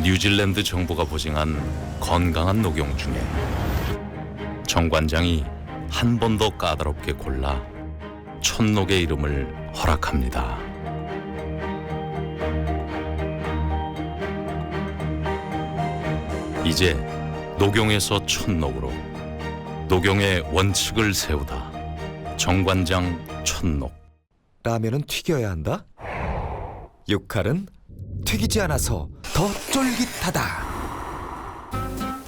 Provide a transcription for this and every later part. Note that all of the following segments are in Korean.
뉴질랜드 정부가 보증한 건강한 녹용 중에 정 관장이 한 번 더 까다롭게 골라 촌녹의 이름을 허락합니다. 이제 녹용에서 촌녹으로 녹용의 원칙을 세우다. 정관장 촌녹. 라면은 튀겨야 한다. 육칼은 튀기지 않아서 더 쫄깃하다.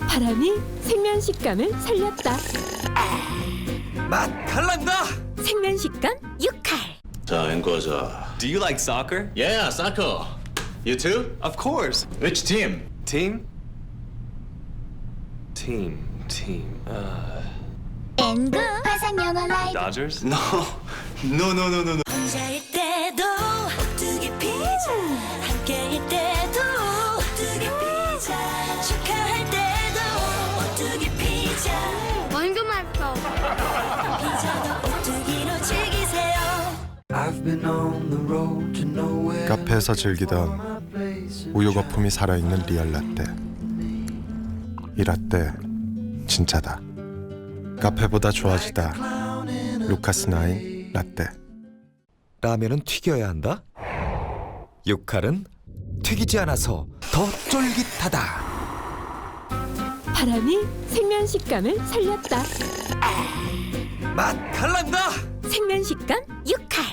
바람이 생면 식감을 살렸다. 맛 달란다. 생면 식감 6칼. 자, 앵거자. Do you like soccer? Yeah, soccer. You too? Of course. Which team? Team. 앵구 화상 영어 라이브 Dodgers? No. No. 혼자일 때도 오뚜기 피자 함께일 때도 오뚜기 피자 축하할 때도 오뚜기 피자 완전 맛있어. 피자도 오뚜기로 즐기세요. 카페에서 즐기던 우유 거품이 살아있는 리얼 라떼. 이 라떼 진짜다. 카페보다 좋아지다. 루카스9 라떼. 라면은 튀겨야 한다. 육칼은 튀기지 않아서 더 쫄깃하다. 바람이 생면 식감을 살렸다. 맛 달란다. 생면 식감 6칼.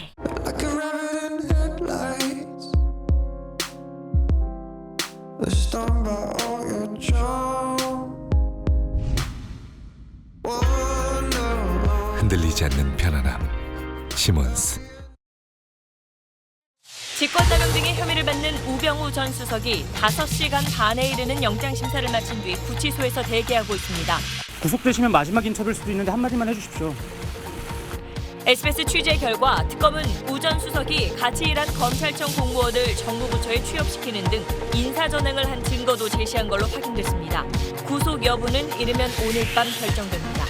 흔들리지 않는 편안함. 시몬스. 직권남용 등의 혐의를 받는 우병우 전 수석이 5시간 반에 이르는 영장심사를 마친 뒤 구치소에서 대기하고 있습니다. 구속되시면 마지막 인터뷰일 수도 있는데 한마디만 해주십시오. SBS 취재 결과 특검은 우 전 수석이 같이 일한 검찰청 공무원을 정무부처에 취업시키는 등 인사전횡을 한 증거도 제시한 걸로 확인됐습니다. 구속 여부는 이르면 오늘 밤 결정됩니다.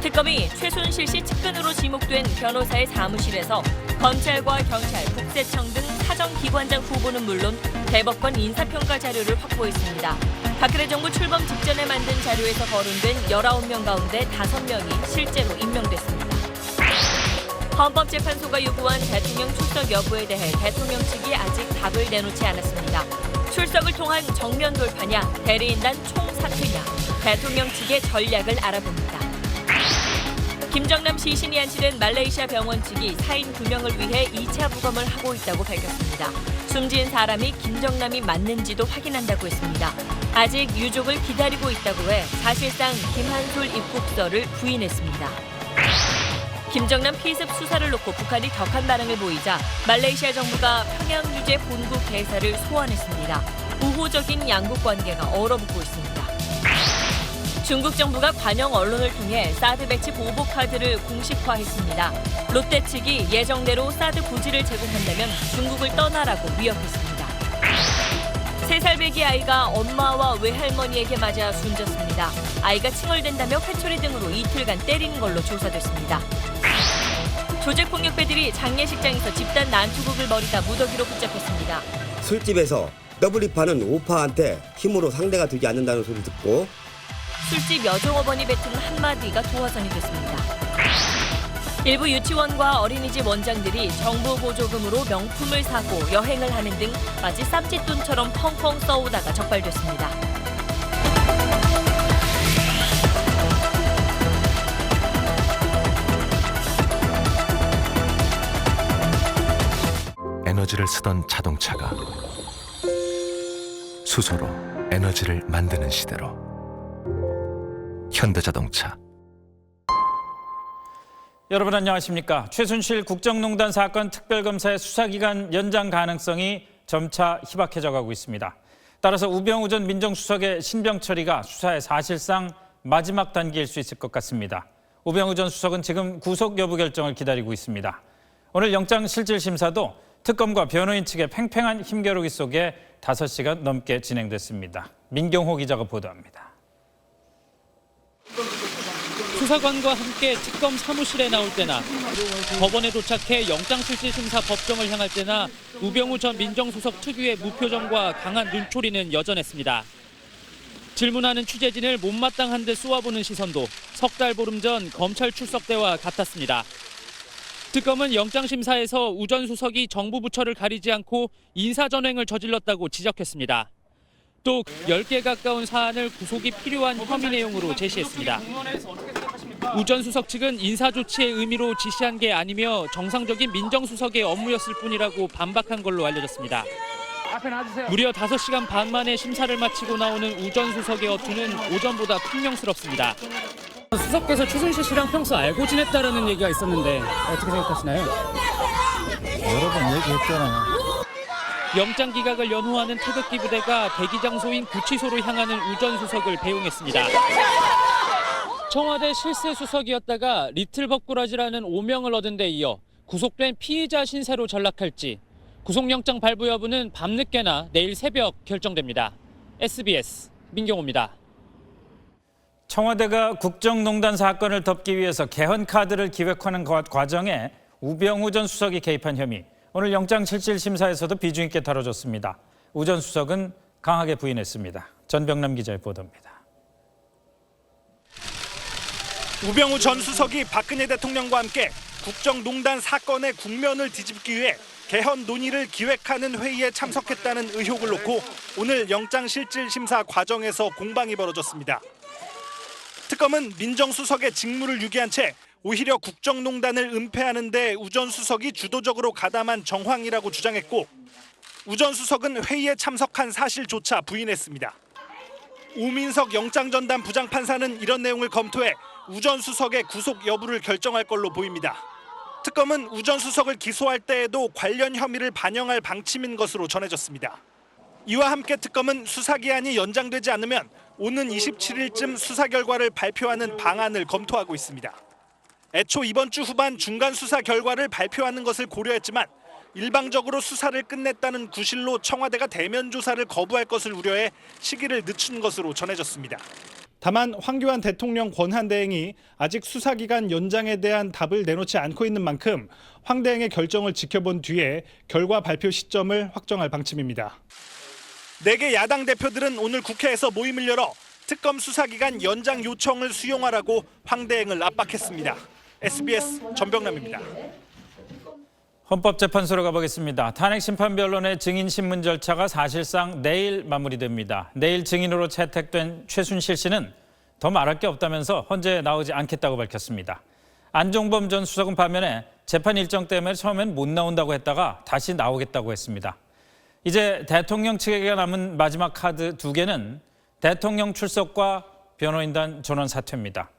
특검이 최순실 씨 측근으로 지목된 변호사의 사무실에서 검찰과 경찰, 국세청 등 사정기관장 후보는 물론 대법관 인사평가 자료를 확보했습니다. 박근혜 정부 출범 직전에 만든 자료에서 거론된 19명 가운데 5명이 실제로 임명됐습니다. 헌법재판소가 요구한 대통령 출석 여부에 대해 대통령 측이 아직 답을 내놓지 않았습니다. 출석을 통한 정면 돌파냐, 대리인단 총사퇴냐, 대통령 측의 전략을 알아봅니다. 김정남 시신이 안치된 말레이시아 병원 측이 사인 규명을 위해 2차 부검을 하고 있다고 밝혔습니다. 숨진 사람이 김정남이 맞는지도 확인한다고 했습니다. 아직 유족을 기다리고 있다고 해 사실상 김한솔 입국설을 부인했습니다. 김정남 피습 수사를 놓고 북한이 격한 반응을 보이자 말레이시아 정부가 평양 유재 본국 대사를 소환했습니다. 우호적인 양국 관계가 얼어붙고 있습니다. 중국 정부가 관영 언론을 통해 사드 배치 보복 카드를 공식화했습니다. 롯데 측이 예정대로 사드 부지를 제공한다면 중국을 떠나라고 위협했습니다. 3살 배기 아이가 엄마와 외할머니에게 맞아 숨졌습니다. 아이가 칭얼댄다며 회초리 등으로 이틀간 때린 걸로 조사됐습니다. 조직폭력배들이 장례식장에서 집단 난투극을 벌이다 무더기로 붙잡혔습니다. 술집에서 더블립하는 오빠한테 힘으로 상대가 되지 않는다는 소리 듣고 술집 여종어머니 뱉은 한마디가 도화선이 됐습니다. 일부 유치원과 어린이집 원장들이 정부 보조금으로 명품을 사고 여행을 하는 등 마치 쌈짓돈처럼 펑펑 써오다가 적발됐습니다. 에너지를 쓰던 자동차가 수소로 에너지를 만드는 시대로 현대자동차. 여러분 안녕하십니까? 최순실 국정농단 사건 특별검사의 수사기간 연장 가능성이 점차 희박해져 가고 있습니다. 따라서 우병우 전 민정수석의 신병 처리가 수사의 사실상 마지막 단계일 수 있을 것 같습니다. 우병우 전 수석은 지금 구속 여부 결정을 기다리고 있습니다. 오늘 영장실질심사도 특검과 변호인 측의 팽팽한 힘겨루기 속에 5시간 넘게 진행됐습니다. 민경호 기자가 보도합니다. 수사관과 함께 특검 사무실에 나올 때나 법원에 도착해 영장실질심사 법정을 향할 때나 우병우 전 민정수석 특유의 무표정과 강한 눈초리는 여전했습니다. 질문하는 취재진을 못마땅한 데 쏘아보는 시선도 석 달 보름 전 검찰 출석 때와 같았습니다. 특검은 영장심사에서 우 전 수석이 정부 부처를 가리지 않고 인사전횡을 저질렀다고 지적했습니다. 또 10개 가까운 사안을 구속이 필요한 혐의 내용으로 제시했습니다. 우 전 수석 측은 인사조치의 의미로 지시한 게 아니며 정상적인 민정수석의 업무였을 뿐이라고 반박한 걸로 알려졌습니다. 무려 5시간 반 만에 심사를 마치고 나오는 우 전 수석의 어투는 오전보다 퉁명스럽습니다. 수석께서 최순실 씨랑 평소 알고 지냈다라는 얘기가 있었는데 어떻게 생각하시나요? 여러 번 얘기했잖아요. 영장 기각을 연호하는 태극기 부대가 대기 장소인 구치소로 향하는 우 전 수석을 배웅했습니다. 청와대 실세수석이었다가 리틀벅구라지라는 오명을 얻은 데 이어 구속된 피의자 신세로 전락할지 구속영장 발부 여부는 밤늦게나 내일 새벽 결정됩니다. SBS 민경호입니다. 청와대가 국정농단 사건을 덮기 위해서 개헌 카드를 기획하는 과정에 우병우 전 수석이 개입한 혐의. 오늘 영장실질심사에서도 비중 있게 다뤄졌습니다. 우 전 수석은 강하게 부인했습니다. 전병남 기자의 보도입니다. 우병우 전 수석이 박근혜 대통령과 함께 국정농단 사건의 국면을 뒤집기 위해 개헌 논의를 기획하는 회의에 참석했다는 의혹을 놓고 오늘 영장실질심사 과정에서 공방이 벌어졌습니다. 특검은 민정수석의 직무를 유기한 채 오히려 국정농단을 은폐하는 데 우 전 수석이 주도적으로 가담한 정황이라고 주장했고 우 전 수석은 회의에 참석한 사실조차 부인했습니다. 오민석 영장전담 부장판사는 이런 내용을 검토해 우 전 수석의 구속 여부를 결정할 걸로 보입니다. 특검은 우 전 수석을 기소할 때에도 관련 혐의를 반영할 방침인 것으로 전해졌습니다. 이와 함께 특검은 수사기한이 연장되지 않으면 오는 27일쯤 수사 결과를 발표하는 방안을 검토하고 있습니다. 애초 이번 주 후반 중간 수사 결과를 발표하는 것을 고려했지만 일방적으로 수사를 끝냈다는 구실로 청와대가 대면 조사를 거부할 것을 우려해 시기를 늦춘 것으로 전해졌습니다. 다만 황교안 대통령 권한대행이 아직 수사기간 연장에 대한 답을 내놓지 않고 있는 만큼 황 대행의 결정을 지켜본 뒤에 결과 발표 시점을 확정할 방침입니다. 4개 야당 대표들은 오늘 국회에서 모임을 열어 특검 수사기간 연장 요청을 수용하라고 황 대행을 압박했습니다. SBS 전병남입니다. 헌법재판소로 가보겠습니다. 탄핵심판변론의 증인신문 절차가 사실상 내일 마무리됩니다. 내일 증인으로 채택된 최순실 씨는 더 말할 게 없다면서 헌재에 나오지 않겠다고 밝혔습니다. 안종범 전 수석은 반면에 재판 일정 때문에 처음엔 못 나온다고 했다가 다시 나오겠다고 했습니다. 이제 대통령 측에게 남은 마지막 카드 2개는 대통령 출석과 변호인단 전원 사퇴입니다.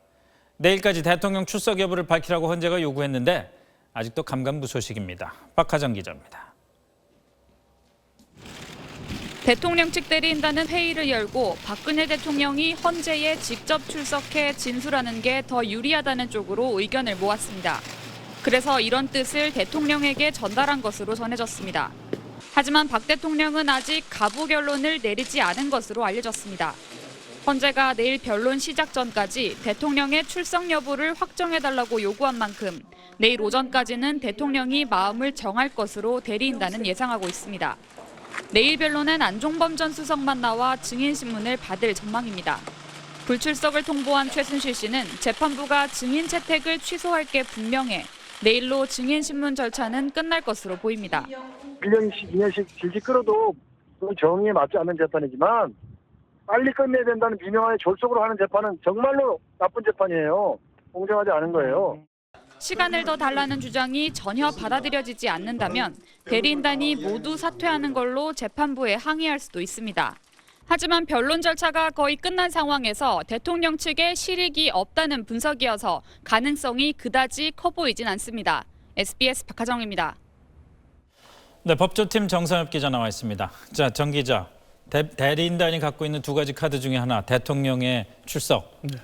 내일까지 대통령 출석 여부를 밝히라고 헌재가 요구했는데 아직도 감감무소식입니다. 박하정 기자입니다. 대통령 측 대리인단은 회의를 열고 박근혜 대통령이 헌재에 직접 출석해 진술하는 게 더 유리하다는 쪽으로 의견을 모았습니다. 그래서 이런 뜻을 대통령에게 전달한 것으로 전해졌습니다. 하지만 박 대통령은 아직 가부 결론을 내리지 않은 것으로 알려졌습니다. 헌재가 내일 변론 시작 전까지 대통령의 출석 여부를 확정해달라고 요구한 만큼 내일 오전까지는 대통령이 마음을 정할 것으로 대리인단은 예상하고 있습니다. 내일 변론엔 안종범 전 수석만 나와 증인신문을 받을 전망입니다. 불출석을 통보한 최순실 씨는 재판부가 증인 채택을 취소할 게 분명해 내일로 증인신문 절차는 끝날 것으로 보입니다. 1년씩, 2년씩 질질 끌어도 정의에 맞지 않는 재판이지만 빨리 끝내야 된다는 민영화에 졸속으로 하는 재판은 정말로 나쁜 재판이에요. 공정하지 않은 거예요. 시간을 더 달라는 주장이 전혀 받아들여지지 않는다면 대리인단이 모두 사퇴하는 걸로 재판부에 항의할 수도 있습니다. 하지만 변론 절차가 거의 끝난 상황에서 대통령 측에 실익이 없다는 분석이어서 가능성이 그다지 커 보이진 않습니다. SBS 박하정입니다. 네, 법조팀 정상엽 기자 나와 있습니다. 자, 정 기자, 대리인단이 갖고 있는 2가지 카드 중에 하나, 대통령의 출석. 네.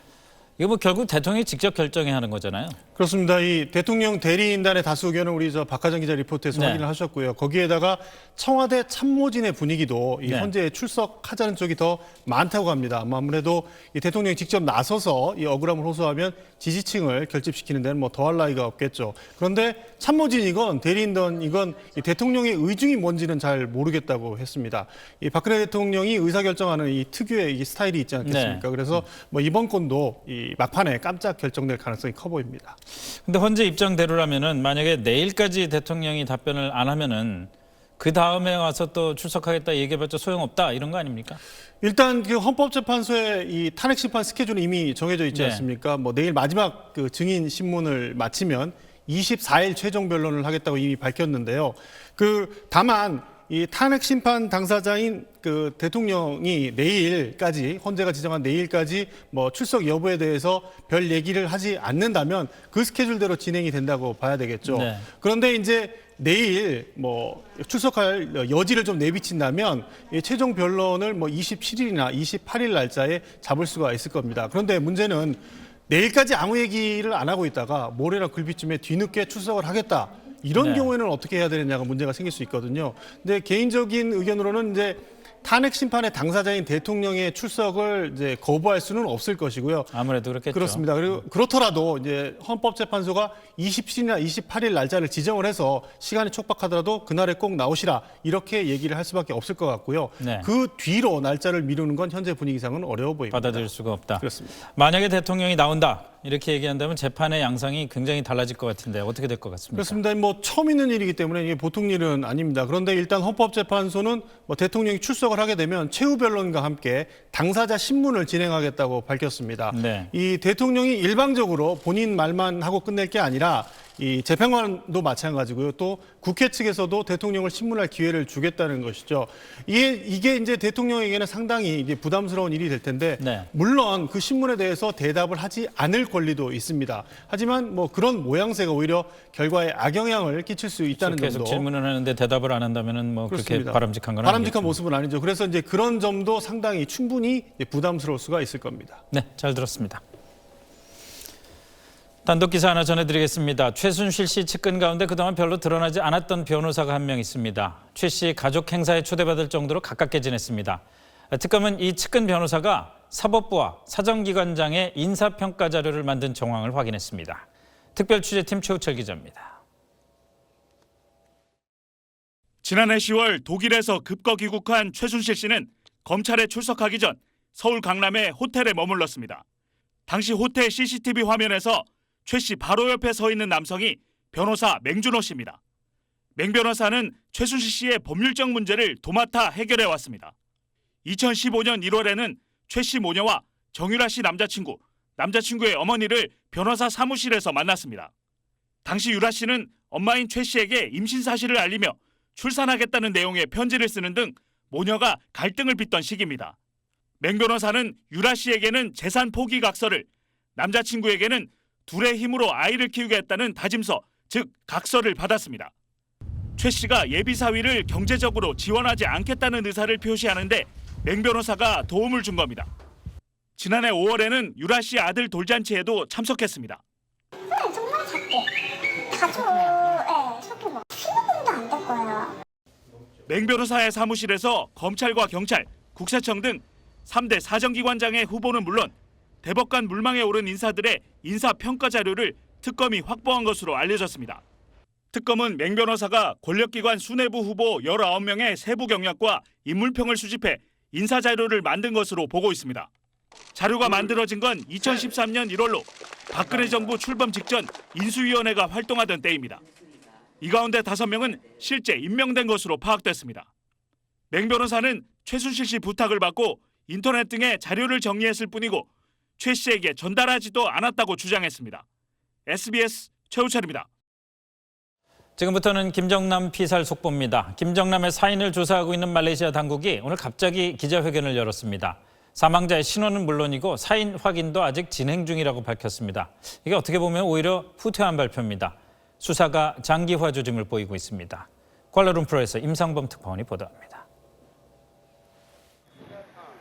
이거 뭐 결국 대통령이 직접 결정해야 하는 거잖아요. 그렇습니다. 이 대통령 대리인단의 다수 의견을 우리 박하정 기자 리포트에서 네. 확인을 하셨고요. 거기에다가 청와대 참모진의 분위기도 이 네. 현재 출석하자는 쪽이 더 많다고 합니다. 아무래도 이 대통령이 직접 나서서 이 억울함을 호소하면 지지층을 결집시키는 데는 뭐 더할 나위가 없겠죠. 그런데 참모진이건 대리인단이건 이 대통령의 의중이 뭔지는 잘 모르겠다고 했습니다. 이 박근혜 대통령이 의사결정하는 이 특유의 이 스타일이 있지 않겠습니까? 네. 그래서 뭐 이번 건도 이 막판에 깜짝 결정될 가능성이 커 보입니다. 근데 헌재 입장대로라면은 만약에 내일까지 대통령이 답변을 안 하면은 그 다음에 와서 또 출석하겠다 얘기해봤자 소용없다 이런 거 아닙니까? 일단 그 헌법재판소의 이 탄핵 심판 스케줄은 이미 정해져 있지 네. 않습니까? 뭐 내일 마지막 그 증인 신문을 마치면 24일 최종 변론을 하겠다고 이미 밝혔는데요. 그 다만 이 탄핵 심판 당사자인 그 대통령이 내일까지 헌재가 지정한 내일까지 뭐 출석 여부에 대해서 별 얘기를 하지 않는다면 그 스케줄대로 진행이 된다고 봐야 되겠죠. 네. 그런데 이제 내일 뭐 출석할 여지를 좀 내비친다면 이 최종 변론을 뭐 27일이나 28일 날짜에 잡을 수가 있을 겁니다. 그런데 문제는 내일까지 아무 얘기를 안 하고 있다가 모레나 굴비쯤에 뒤늦게 출석을 하겠다. 이런 네. 경우에는 어떻게 해야 되느냐가 문제가 생길 수 있거든요. 근데 개인적인 의견으로는 이제 탄핵 심판의 당사자인 대통령의 출석을 이제 거부할 수는 없을 것이고요. 아무래도 그렇겠죠. 그렇습니다. 그리고 그렇더라도 이제 헌법재판소가 27일이나 28일 날짜를 지정을 해서 시간이 촉박하더라도 그날에 꼭 나오시라 이렇게 얘기를 할 수밖에 없을 것 같고요. 네. 그 뒤로 날짜를 미루는 건 현재 분위기상은 어려워 보입니다. 받아들일 수가 없다. 그렇습니다. 만약에 대통령이 나온다 이렇게 얘기한다면 재판의 양상이 굉장히 달라질 것 같은데 어떻게 될 것 같습니까? 그렇습니다. 뭐 처음 있는 일이기 때문에 이게 보통 일은 아닙니다. 그런데 일단 헌법재판소는 뭐 대통령이 출석을 하게 되면 최후 변론과 함께 당사자 신문을 진행하겠다고 밝혔습니다. 네. 이 대통령이 일방적으로 본인 말만 하고 끝낼 게 아니라 이 재판관도 마찬가지고요. 또 국회 측에서도 대통령을 신문할 기회를 주겠다는 것이죠. 이게 이제 대통령에게는 상당히 이제 부담스러운 일이 될 텐데 네. 물론 그 신문에 대해서 대답을 하지 않을 권리도 있습니다. 하지만 뭐 그런 모양새가 오히려 결과에 악영향을 끼칠 수 있다는 계속 점도 질문을 하는데 대답을 안 한다면은 뭐 그렇게 그렇습니다. 바람직한 건 바람직한 아니겠죠. 모습은 아니죠. 그래서 이제 그런 점도 상당히 충분히 부담스러울 수가 있을 겁니다. 네, 잘 들었습니다. 단독 기사 하나 전해드리겠습니다. 최순실 씨 측근 가운데 그동안 별로 드러나지 않았던 변호사가 한 명 있습니다. 최 씨 가족 행사에 초대받을 정도로 가깝게 지냈습니다. 특검은 이 측근 변호사가 사법부와 사정기관장의 인사평가 자료를 만든 정황을 확인했습니다. 특별취재팀 최우철 기자입니다. 지난해 10월 독일에서 급거 귀국한 최순실 씨는 검찰에 출석하기 전 서울 강남의 호텔에 머물렀습니다. 당시 호텔 CCTV 화면에서 최 씨 바로 옆에 서 있는 남성이 변호사 맹준호 씨입니다. 맹 변호사는 최순실 씨의 법률적 문제를 도맡아 해결해 왔습니다. 2015년 1월에는 최 씨 모녀와 정유라 씨 남자친구의 어머니를 변호사 사무실에서 만났습니다. 당시 유라 씨는 엄마인 최 씨에게 임신 사실을 알리며 출산하겠다는 내용의 편지를 쓰는 등 모녀가 갈등을 빚던 시기입니다. 맹 변호사는 유라 씨에게는 재산 포기 각서를, 남자친구에게는 둘의 힘으로 아이를 키우겠다는 다짐서, 즉 각서를 받았습니다. 최 씨가 예비 사위를 경제적으로 지원하지 않겠다는 의사를 표시하는데 맹 변호사가 도움을 준 겁니다. 지난해 5월에는 유라 씨 아들 돌잔치에도 참석했습니다. 정말 작게 가족에 속이고 신호등도 안 될 거예요. 맹 변호사의 사무실에서 검찰과 경찰, 국세청 등 3대 사정기관장의 후보는 물론 대법관 물망에 오른 인사들의 인사평가 자료를 특검이 확보한 것으로 알려졌습니다. 특검은 맹 변호사가 권력기관 수뇌부 후보 19명의 세부 경력과 인물평을 수집해 인사자료를 만든 것으로 보고 있습니다. 자료가 만들어진 건 2013년 1월로 박근혜 정부 출범 직전 인수위원회가 활동하던 때입니다. 이 가운데 5명은 실제 임명된 것으로 파악됐습니다. 맹 변호사는 최순실 씨 부탁을 받고 인터넷 등의 자료를 정리했을 뿐이고 최 씨에게 전달하지도 않았다고 주장했습니다. SBS 최우철입니다. 지금부터는 김정남 피살 속보입니다. 김정남의 사인을 조사하고 있는 말레이시아 당국이 오늘 갑자기 기자회견을 열었습니다. 사망자의 신원은 물론이고 사인 확인도 아직 진행 중이라고 밝혔습니다. 이게 어떻게 보면 오히려 후퇴한 발표입니다. 수사가 장기화 조짐을 보이고 있습니다. 쿠알라룸푸르에서 임상범 특파원이 보도합니다.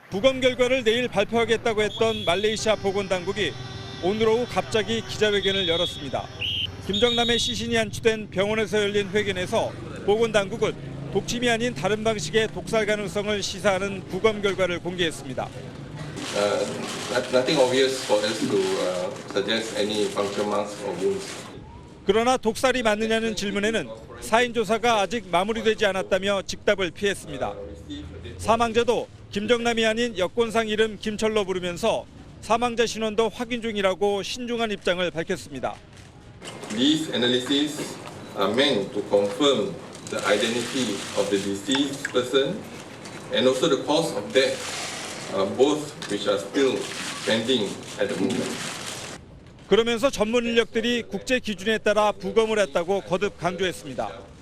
부검 결과를 내일 발표하겠다고 했던 말레이시아 보건당국이 오늘 오후 갑자기 기자회견을 열었습니다. 김정남의 시신이 안치된 병원에서 열린 회견에서 보건당국은 독침이 아닌 다른 방식의 독살 가능성을 시사하는 부검 결과를 공개했습니다. Nothing obvious for us to suggest any puncture marks or wounds. 그러나 독살이 맞느냐는 질문에는 사인 조사가 아직 마무리되지 않았다며 직답을 피했습니다. 사망자도 김정남이 아닌 여권상 이름 김철로 부르면서 사망자 신원도 확인 중이라고 신중한 입장을 밝혔습니다. These analyses are meant to confirm the identity of the deceased person and also the cause of death, both which are still pending at the moment. 그러면서 전문 인력들이 국제 기준에 따라 부검을 했다고 거듭 강조했습니다.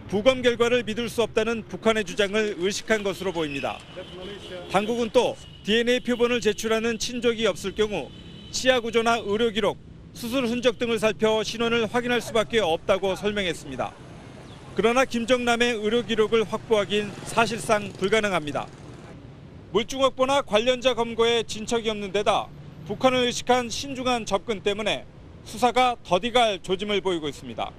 부검 결과를 믿을 수 없다는 북한의 주장을 의식한 것으로 보입니다. 당국은 또 DNA 표본을 제출하는 친족이 없을 경우 치아 구조나 의료 기록, 수술 흔적 등을 살펴 신원을 확인할 수밖에 없다고 설명했습니다. 그러나 김정남의 의료 기록을 확보하긴 사실상 불가능합니다. 물증 확보나 관련자 검거에 진척이 없는 데다 북한을 의식한 신중한 접근 때문에 수사가 더디갈 조짐을 보이고 있습니다.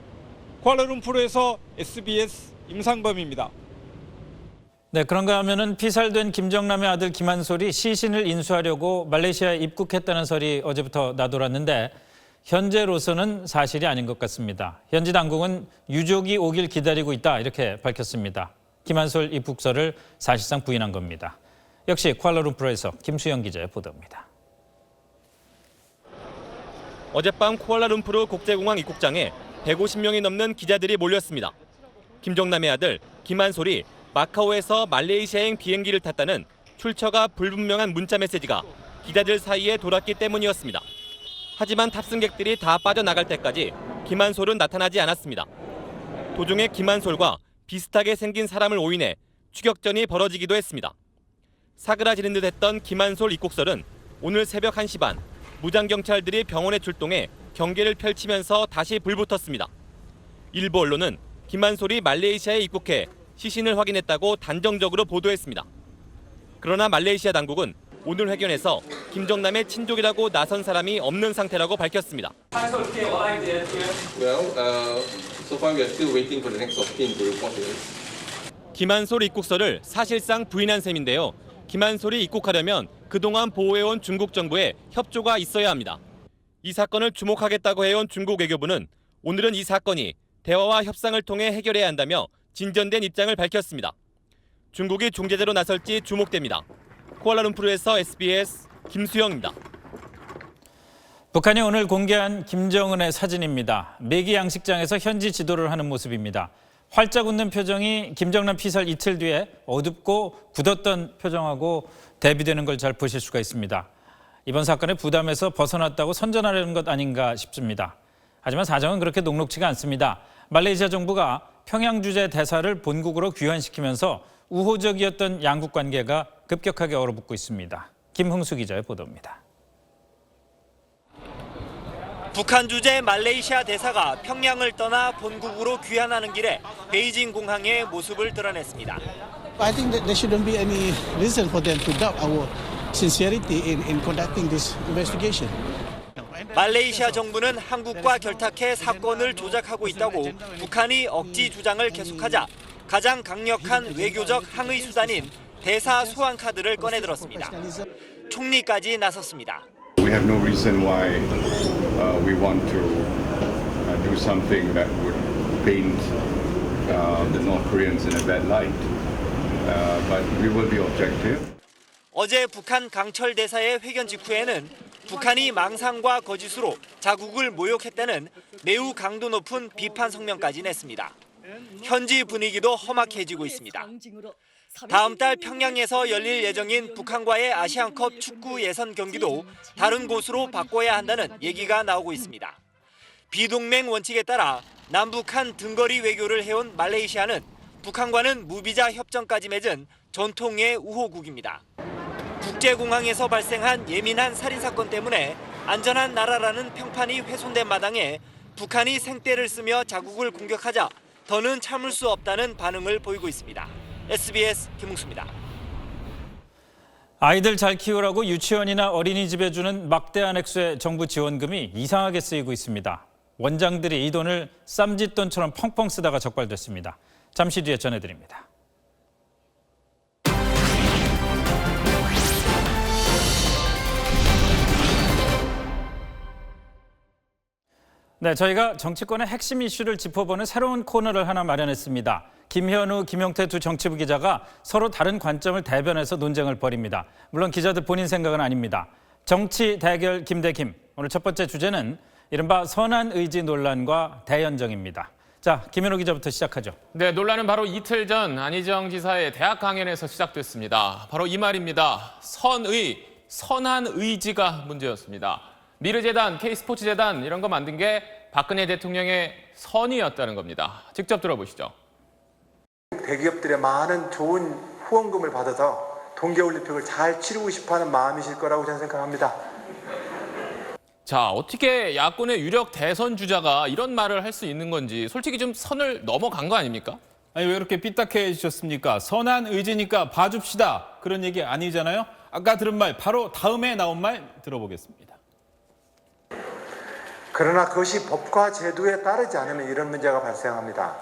쿠알라룸푸르에서 SBS 임상범입니다. 네, 그런가 하면은 피살된 김정남의 아들 김한솔이 시신을 인수하려고 말레이시아에 입국했다는 설이 어제부터 나돌았는데 현재로서는 사실이 아닌 것 같습니다. 현지 당국은 유족이 오길 기다리고 있다 이렇게 밝혔습니다. 김한솔 입국설을 사실상 부인한 겁니다. 역시 쿠알라룸푸르에서 김수영 기자의 보도입니다. 어젯밤 쿠알라룸푸르 국제공항 입국장에 150명이 넘는 기자들이 몰렸습니다. 김정남의 아들 김한솔이 마카오에서 말레이시아행 비행기를 탔다는 출처가 불분명한 문자 메시지가 기자들 사이에 돌았기 때문이었습니다. 하지만 탑승객들이 다 빠져나갈 때까지 김한솔은 나타나지 않았습니다. 도중에 김한솔과 비슷하게 생긴 사람을 오인해 추격전이 벌어지기도 했습니다. 사그라지는 듯 했던 김한솔 입국설은 오늘 새벽 1시 반 무장경찰들이 병원에 출동해 경계를 펼치면서 다시 불붙었습니다. 일부 언론은 김한솔이 말레이시아에 입국해 시신을 확인했다고 단정적으로 보도했습니다. 그러나 말레이시아 당국은 오늘 회견에서 김정남의 친족이라고 나선 사람이 없는 상태라고 밝혔습니다. Well, so far we are still waiting for the next of kin to report to us. 김한솔 입국설을 사실상 부인한 셈인데요. 김한솔이 입국하려면 그동안 보호해온 중국 정부의 협조가 있어야 합니다. 이 사건을 주목하겠다고 해온 중국 외교부는 오늘은 이 사건이 대화와 협상을 통해 해결해야 한다며 진전된 입장을 밝혔습니다. 중국이 중재자로 나설지 주목됩니다. 쿠알라룸푸르에서 SBS 김수영입니다. 북한이 오늘 공개한 김정은의 사진입니다. 매기 양식장에서 현지 지도를 하는 모습입니다. 활짝 웃는 표정이 김정남 피살 이틀 뒤에 어둡고 굳었던 표정하고 대비되는 걸 잘 보실 수가 있습니다. 이번 사건의 부담에서 벗어났다고 선전하려는 것 아닌가 싶습니다. 하지만 사정은 그렇게 녹록지가 않습니다. 말레이시아 정부가 평양 주재 대사를 본국으로 귀환시키면서 우호적이었던 양국 관계가 급격하게 얼어붙고 있습니다. 김흥수 기자의 보도입니다. 북한 주재 말레이시아 대사가 평양을 떠나 본국으로 귀환하는 길에 베이징 공항의 모습을 드러냈습니다. I think that there shouldn't be any reason for them to doubt our sincerity in conducting this investigation. 말레이시아 정부는 한국과 결탁해 사건을 조작하고 있다고 북한이 억지 주장을 계속하자 가장 강력한 외교적 항의 수단인 대사 소환 카드를 꺼내들었습니다. 총리까지 나섰습니다. We have no reason why we want to do something that would paint the North Koreans in a bad light. But we will be objective. 어제 북한 강철 대사의 회견 직후에는 북한이 망상과 거짓으로 자국을 모욕했다는 매우 강도 높은 비판 성명까지 냈습니다. 현지 분위기도 험악해지고 있습니다. 다음 달 평양에서 열릴 예정인 북한과의 아시안컵 축구 예선 경기도 다른 곳으로 바꿔야 한다는 얘기가 나오고 있습니다. 비동맹 원칙에 따라 남북한 등거리 외교를 해온 말레이시아는 북한과는 무비자 협정까지 맺은 전통의 우호국입니다. 국제공항에서 발생한 예민한 살인사건 때문에 안전한 나라라는 평판이 훼손된 마당에 북한이 생떼를 쓰며 자국을 공격하자 더는 참을 수 없다는 반응을 보이고 있습니다. SBS 김웅수입니다. 아이들 잘 키우라고 유치원이나 어린이집에 주는 막대한 액수의 정부 지원금이 이상하게 쓰이고 있습니다. 원장들이 이 돈을 쌈짓돈처럼 펑펑 쓰다가 적발됐습니다. 잠시 뒤에 전해드립니다. 네, 저희가 정치권의 핵심 이슈를 짚어보는 새로운 코너를 하나 마련했습니다. 김현우, 김용태 두 정치부 기자가 서로 다른 관점을 대변해서 논쟁을 벌입니다. 물론 기자들 본인 생각은 아닙니다. 정치 대결 김대김. 오늘 첫 번째 주제는 이른바 선한 의지 논란과 대연정입니다. 자, 김현우 기자부터 시작하죠. 네, 논란은 바로 이틀 전 안희정 지사의 대학 강연에서 시작됐습니다. 바로 이 말입니다. 선한 의지가 문제였습니다. 미르재단, K스포츠재단 이런 거 만든 게 박근혜 대통령의 선의였다는 겁니다. 직접 들어보시죠. 대기업들의 많은 좋은 후원금을 받아서 동계올림픽을 잘 치르고 싶어하는 마음이실 거라고 저는 생각합니다. 자, 어떻게 야권의 유력 대선 주자가 이런 말을 할 수 있는 건지 솔직히 좀 선을 넘어간 거 아닙니까? 아니 왜 그렇게 삐딱해지셨습니까? 선한 의지니까 봐줍시다. 그런 얘기 아니잖아요. 아까 들은 말 바로 다음에 나온 말 들어보겠습니다. 그러나 그것이 법과 제도에 따르지 않으면 이런 문제가 발생합니다.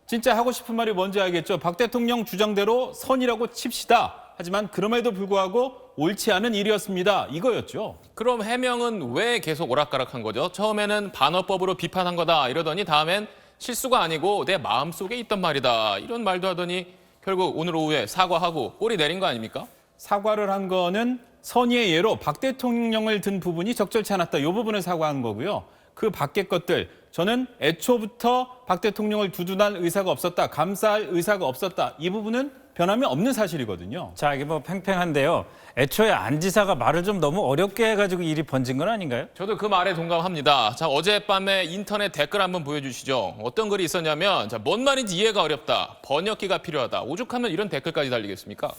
진짜 하고 싶은 말이 뭔지 알겠죠? 박 대통령 주장대로 선이라고 칩시다. 하지만 그럼에도 불구하고 옳지 않은 일이었습니다. 이거였죠. 그럼 해명은 왜 계속 오락가락한 거죠? 처음에는 반어법으로 비판한 거다 이러더니 다음엔 실수가 아니고 내 마음속에 있던 말이다 이런 말도 하더니 결국 오늘 오후에 사과하고 꼬리 내린 거 아닙니까? 사과를 한 거는 선의의 예로 박 대통령을 든 부분이 적절치 않았다. 이 부분을 사과한 거고요. 그 밖의 것들 저는 애초부터 박 대통령을 두둔할 의사가 없었다. 감사할 의사가 없었다. 이 부분은 변함이 없는 사실이거든요. 자, 이게 뭐 팽팽한데요. 애초에 안 지사가 말을 좀 너무 어렵게 해가지고 일이 번진 건 아닌가요? 저도 그 말에 동감합니다. 자, 어젯밤에 인터넷 댓글 한번 보여주시죠. 어떤 글이 있었냐면 자, 뭔 말인지 이해가 어렵다. 번역기가 필요하다. 오죽하면 이런 댓글까지 달리겠습니까?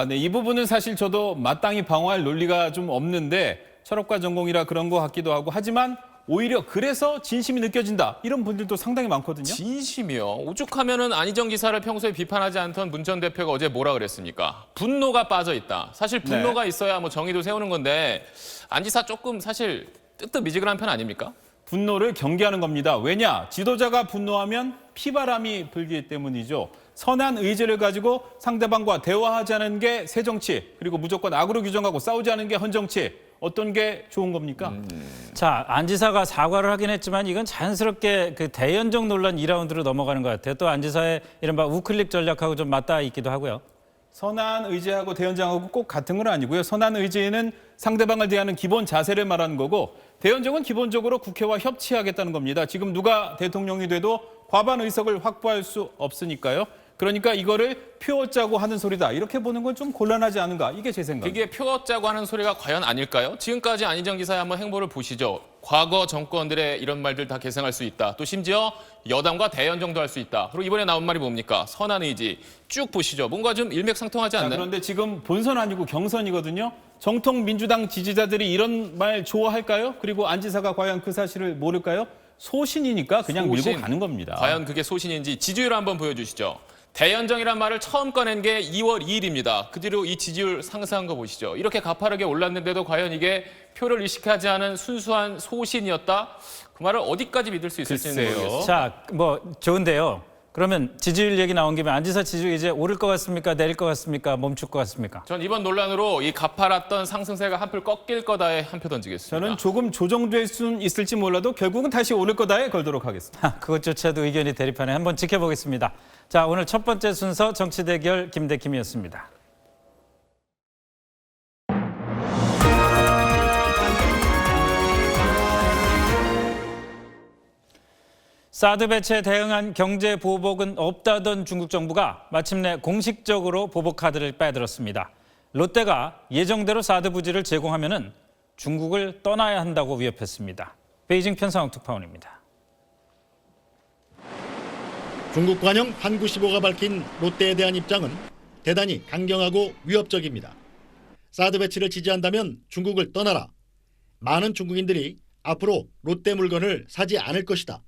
네, 이 부분은 사실 저도 마땅히 방어할 논리가 좀 없는데 철학과 전공이라 그런 것 같기도 하고 하지만 오히려 그래서 진심이 느껴진다. 이런 분들도 상당히 많거든요. 진심이요? 오죽하면은 안희정 지사를 평소에 비판하지 않던 문 전 대표가 어제 뭐라 그랬습니까? 분노가 빠져 있다. 사실 분노가 있어야 뭐 정의도 세우는 건데 안 지사 조금 사실 뜨뜻미지근한 편 아닙니까? 분노를 경계하는 겁니다. 왜냐? 지도자가 분노하면 피바람이 불기 때문이죠. 선한 의지를 가지고 상대방과 대화하지 않은 게 새정치, 그리고 무조건 악으로 규정하고 싸우지 않은 게 헌정치. 어떤 게 좋은 겁니까? 자, 안 지사가 사과를 하긴 했지만 이건 자연스럽게 그 대연정 논란 2라운드로 넘어가는 것 같아요. 또 안 지사의 이른바 우클릭 전략하고 좀 맞닿아 있기도 하고요. 선한 의지하고 대연정하고 꼭 같은 건 아니고요. 선한 의지는 상대방을 대하는 기본 자세를 말하는 거고 대연정은 기본적으로 국회와 협치하겠다는 겁니다. 지금 누가 대통령이 돼도 과반 의석을 확보할 수 없으니까요. 그러니까 이거를 표 짜고 하는 소리다. 이렇게 보는 건 좀 곤란하지 않은가. 이게 제 생각입니다. 그게 표 짜고 하는 소리가 과연 아닐까요? 지금까지 안희정 지사의 한번 행보를 보시죠. 과거 정권들의 이런 말들 다 계승할 수 있다. 또 심지어 여당과 대연정도 할 수 있다. 그리고 이번에 나온 말이 뭡니까? 선한 의지. 쭉 보시죠. 뭔가 좀 일맥상통하지 않나요? 그런데 지금 본선 아니고 경선이거든요. 정통 민주당 지지자들이 이런 말 좋아할까요? 그리고 안 지사가 과연 그 사실을 모를까요? 소신이니까 그냥 밀고 가는 겁니다. 과연 그게 소신인지 지지율 한번 보여주시죠. 대연정이란 말을 처음 꺼낸 게 2월 2일입니다. 그 뒤로 이 지지율 상승한 거 보시죠. 이렇게 가파르게 올랐는데도 과연 이게 표를 의식하지 않은 순수한 소신이었다? 그 말을 어디까지 믿을 수 있을지는 모르겠어요. 자, 뭐 좋은데요. 그러면 지지율 얘기 나온 김에 안 지사 지지율 이제 오를 것 같습니까? 내릴 것 같습니까? 멈출 것 같습니까? 전 이번 논란으로 이 가파랐던 상승세가 한풀 꺾일 거다에 한 표 던지겠습니다. 저는 조금 조정될 수는 있을지 몰라도 결국은 다시 오를 거다에 걸도록 하겠습니다. 그것조차도 의견이 대립하네. 한번 지켜보겠습니다. 자, 오늘 첫 번째 순서 정치 대결 김대김이었습니다. 사드 배치에 대응한 경제 보복은 없다던 중국 정부가 마침내 공식적으로 보복 카드를 빼들었습니다. 롯데가 예정대로 사드 부지를 제공하면은 중국을 떠나야 한다고 위협했습니다. 베이징 편성욱 특파원입니다. 중국 관영 한구시보가 밝힌 롯데에 대한 입장은 대단히 강경하고 위협적입니다. 사드 배치를 지지한다면 중국을 떠나라. 많은 중국인들이 앞으로 롯데 물건을 사지 않을 것이다.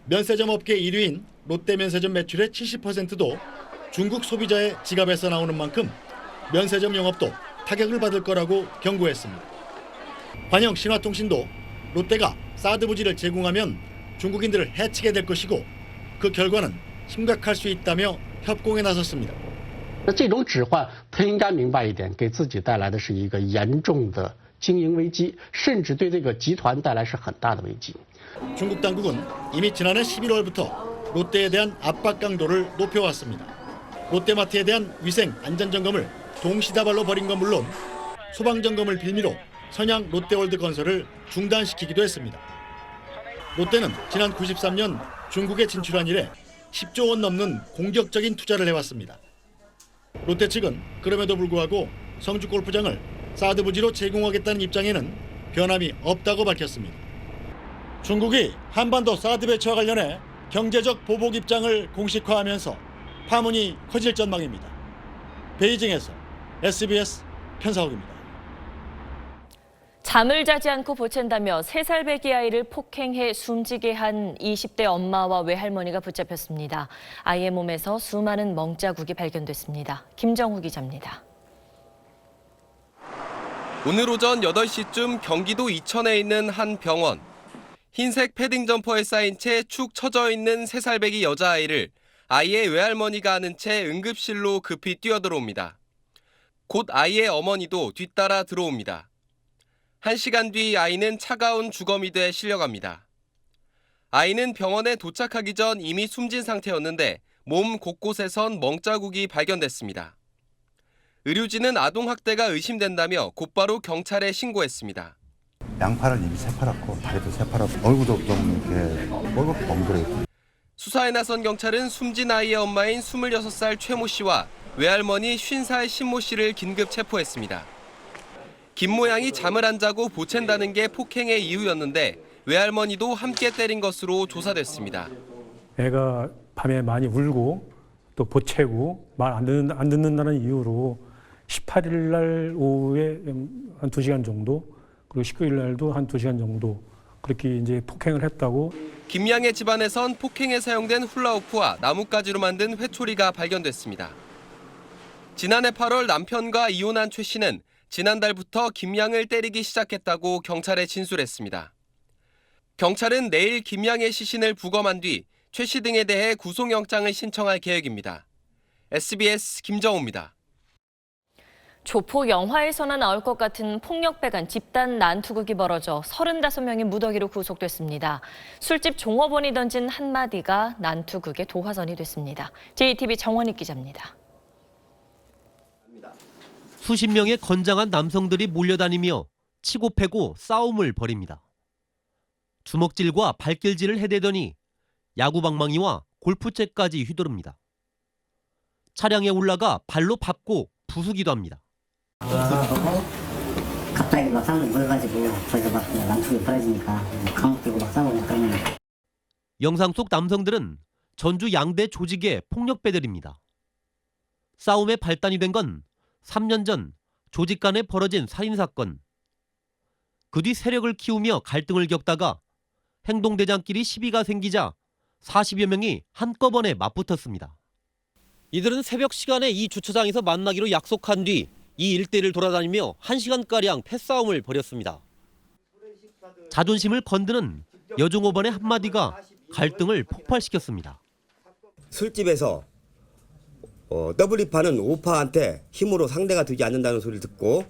면세점 업계 1위인 롯데 면세점 매출의 70%도 중국 소비자의 지갑에서 나오는 만큼 면세점 영업도 타격을 받을 거라고 경고했습니다. 관영 신화통신도 롯데가 사드 부지를 제공하면 중국인들을 해치게 될 것이고 그 결과는 심각할 수 있다며 협공에 나섰습니다. 这种置换他应该明白一点，给自己带来的是一个严重的经营危机，甚至对这个集团带来是很大的危机。 중국 당국은 이미 지난해 11월부터 롯데에 대한 압박 강도를 높여왔습니다. 롯데마트에 대한 위생 안전 점검을 동시다발로 벌인 건 물론 소방 점검을 빌미로 선양 롯데월드 건설을 중단시키기도 했습니다. 롯데는 지난 93년 중국에 진출한 이래 10조 원 넘는 공격적인 투자를 해왔습니다. 롯데 측은 그럼에도 불구하고 성주 골프장을 사드 부지로 제공하겠다는 입장에는 변함이 없다고 밝혔습니다. 중국이 한반도 사드 배치와 관련해 경제적 보복 입장을 공식화하면서 파문이 커질 전망입니다. 베이징에서 SBS 편사옥입니다. 잠을 자지 않고 보챈다며 3살 배기 아이를 폭행해 숨지게 한 20대 엄마와 외할머니가 붙잡혔습니다. 아이의 몸에서 수많은 멍자국이 발견됐습니다. 김정우 기자입니다. 오늘 오전 8시쯤 경기도 이천에 있는 한 병원. 흰색 패딩 점퍼에 쌓인 채 축 처져 있는 3살 배기 여자아이를 아이의 외할머니가 안은 채 응급실로 급히 뛰어들어옵니다. 곧 아이의 어머니도 뒤따라 들어옵니다. 1시간 뒤 아이는 차가운 주거미대에 실려갑니다. 아이는 병원에 도착하기 전 이미 숨진 상태였는데 몸 곳곳에선 멍자국이 발견됐습니다. 의료진은 아동학대가 의심된다며 곧바로 경찰에 신고했습니다. 양팔은 이미 새파랗고 다리도 새파랗고 얼굴도 좀 이렇게 얼굴 멍들어요. 수사에 나선 경찰은 숨진 아이의 엄마인 26살 최모 씨와 외할머니 50살 신모 씨를 긴급 체포했습니다. 김 모양이 잠을 안 자고 보챈다는 게 폭행의 이유였는데 외할머니도 함께 때린 것으로 조사됐습니다. 애가 밤에 많이 울고 또 보채고 말 안 듣는다는 이유로 18일 날 오후에 한 2시간 정도 그리고 19일 날도 한 2시간 정도 그렇게 이제 폭행을 했다고. 김양의 집안에선 폭행에 사용된 훌라후프와 나뭇가지로 만든 회초리가 발견됐습니다. 지난해 8월 남편과 이혼한 최 씨는 지난달부터 김양을 때리기 시작했다고 경찰에 진술했습니다. 경찰은 내일 김양의 시신을 부검한 뒤 최 씨 등에 대해 구속영장을 신청할 계획입니다. SBS 김정우입니다. 조폭 영화에서나 나올 것 같은 폭력배간 집단 난투극이 벌어져 35명이 무더기로 구속됐습니다. 술집 종업원이 던진 한마디가 난투극의 도화선이 됐습니다. JTB 정원익 기자입니다. 수십 명의 건장한 남성들이 몰려다니며 치고 패고 싸움을 벌입니다. 주먹질과 발길질을 해대더니 야구방망이와 골프채까지 휘두릅니다. 차량에 올라가 발로 밟고 부수기도 합니다. 갑자기 막 사람들 모여가지고 저희가 막 난투극이 벌어지니까 감옥 들고 막 싸우고 그러면. 영상 속 남성들은 전주 양대 조직의 폭력배들입니다. 싸움의 발단이 된 건 3년 전 조직 간에 벌어진 살인사건. 그 뒤 세력을 키우며 갈등을 겪다가 행동대장끼리 시비가 생기자 40여 명이 한꺼번에 맞붙었습니다. 이들은 새벽 시간에 이 주차장에서 만나기로 약속한 뒤 이 일대를 돌아다니며 1시간가량 패싸움을 벌였습니다. 자존심을 건드는 여종업원의 한마디가 갈등을 폭발시켰습니다. 술집에서 W파는 O파한테 힘으로 상대가 되지 않는다는 소리를 듣고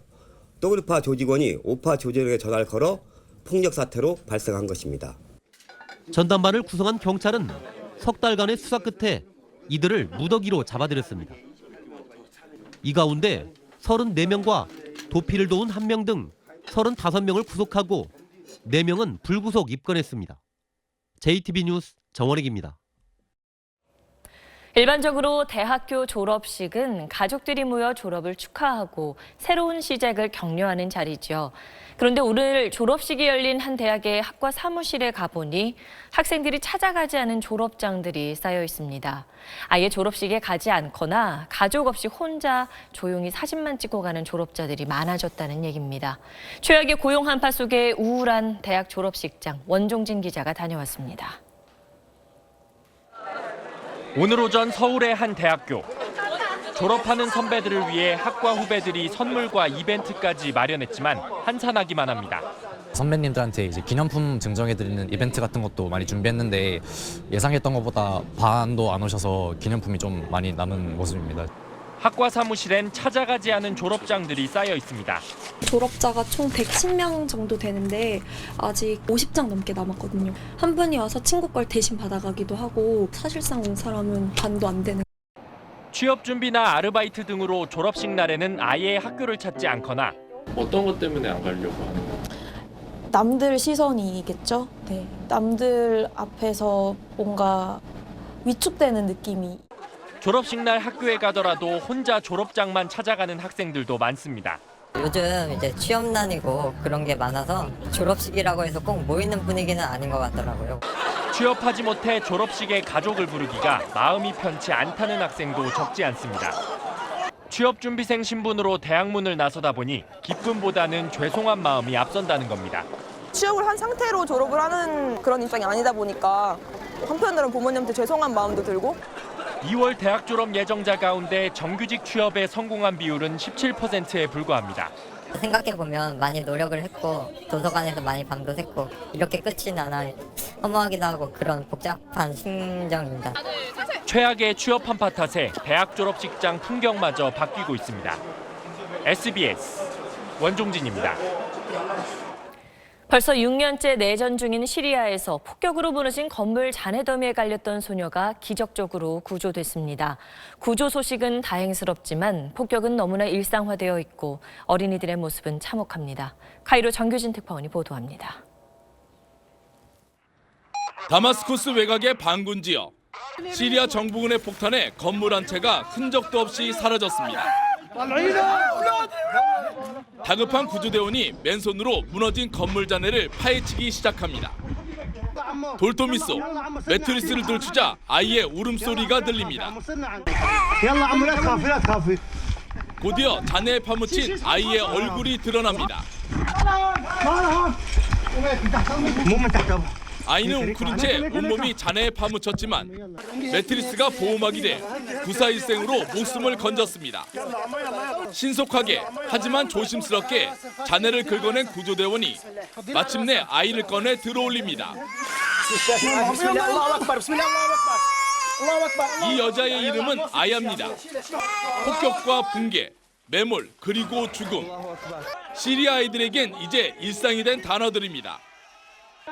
W파 조직원이 O파 조직원에게 전화를 걸어 폭력 사태로 발생한 것입니다. 전담반을 구성한 경찰은 석 달간의 수사 끝에 이들을 무더기로 잡아들였습니다. 이 가운데 34명과 도피를 도운 1명 등 35명을 구속하고 4명은 불구속 입건했습니다. JTB 뉴스 정원익입니다. 일반적으로 대학교 졸업식은 가족들이 모여 졸업을 축하하고 새로운 시작을 격려하는 자리죠. 그런데 오늘 졸업식이 열린 한 대학의 학과 사무실에 가보니 학생들이 찾아가지 않은 졸업장들이 쌓여 있습니다. 아예 졸업식에 가지 않거나 가족 없이 혼자 조용히 사진만 찍고 가는 졸업자들이 많아졌다는 얘기입니다. 최악의 고용 한파 속에 우울한 대학 졸업식장, 원종진 기자가 다녀왔습니다. 오늘 오전 서울의 한 대학교. 졸업하는 선배들을 위해 학과 후배들이 선물과 이벤트까지 마련했지만 한산하기만 합니다. 선배님들한테 이제 기념품 증정해드리는 이벤트 같은 것도 많이 준비했는데 예상했던 것보다 반도 안 오셔서 기념품이 좀 많이 남은 모습입니다. 학과 사무실엔 찾아가지 않은 졸업장들이 쌓여 있습니다. 졸업자가 총 110명 정도 되는데 아직 50장 넘게 남았거든요. 한 분이 와서 친구 걸 대신 받아가기도 하고 사실상 온 사람은 반도 안 되는. 취업 준비나 아르바이트 등으로 졸업식 날에는 아예 학교를 찾지 않거나 어떤 것 때문에 안 가려고 하는 거예요? 남들 시선이겠죠. 네, 남들 앞에서 뭔가 위축되는 느낌이. 졸업식 날 학교에 가더라도 혼자 졸업장만 찾아가는 학생들도 많습니다. 요즘 이제 취업난이고 그런 게 많아서 졸업식이라고 해서 꼭 모이는 분위기는 아닌 것 같더라고요. 취업하지 못해 졸업식에 가족을 부르기가 마음이 편치 않다는 학생도 적지 않습니다. 취업준비생 신분으로 대학문을 나서다 보니 기쁨보다는 죄송한 마음이 앞선다는 겁니다. 취업을 한 상태로 졸업을 하는 그런 입장이 아니다 보니까 한편으로는 부모님한테 죄송한 마음도 들고. 2월 대학 졸업 예정자 가운데 정규직 취업에 성공한 비율은 17%에 불과합니다. 생각해보면 많이 노력을 했고 도서관에서 많이 밤도 샜고 이렇게 끝이 나나 허무하기도 하고 그런 복잡한 심정입니다. 최악의 취업 한파 탓에 대학 졸업식장 풍경마저 바뀌고 있습니다. SBS 원종진입니다. 벌써 6년째 내전 중인 시리아에서 폭격으로 무너진 건물 잔해더미에 깔렸던 소녀가 기적적으로 구조됐습니다. 구조 소식은 다행스럽지만 폭격은 너무나 일상화되어 있고 어린이들의 모습은 참혹합니다. 카이로 정규진 특파원이 보도합니다. 다마스쿠스 외곽의 반군 지역. 시리아 정부군의 폭탄에 건물 한 채가 흔적도 없이 사라졌습니다. 다급한 구조대원이 맨손으로 무너진 건물 잔해를 파헤치기 시작합니다. 돌더미 속 매트리스를 들추자 아이의 울음소리가 들립니다. 곧이어 잔해에 파묻힌 아이의 얼굴이 드러납니다. 아이는 웅크린 채 온몸이 잔해에 파묻혔지만 매트리스가 보호막이 돼 구사일생으로 목숨을 건졌습니다. 신속하게 하지만 조심스럽게 잔해를 긁어낸 구조대원이 마침내 아이를 꺼내 들어올립니다. 이 여자의 이름은 아야입니다. 폭격과 붕괴, 매몰, 그리고 죽음. 시리아 아이들에겐 이제 일상이 된 단어들입니다.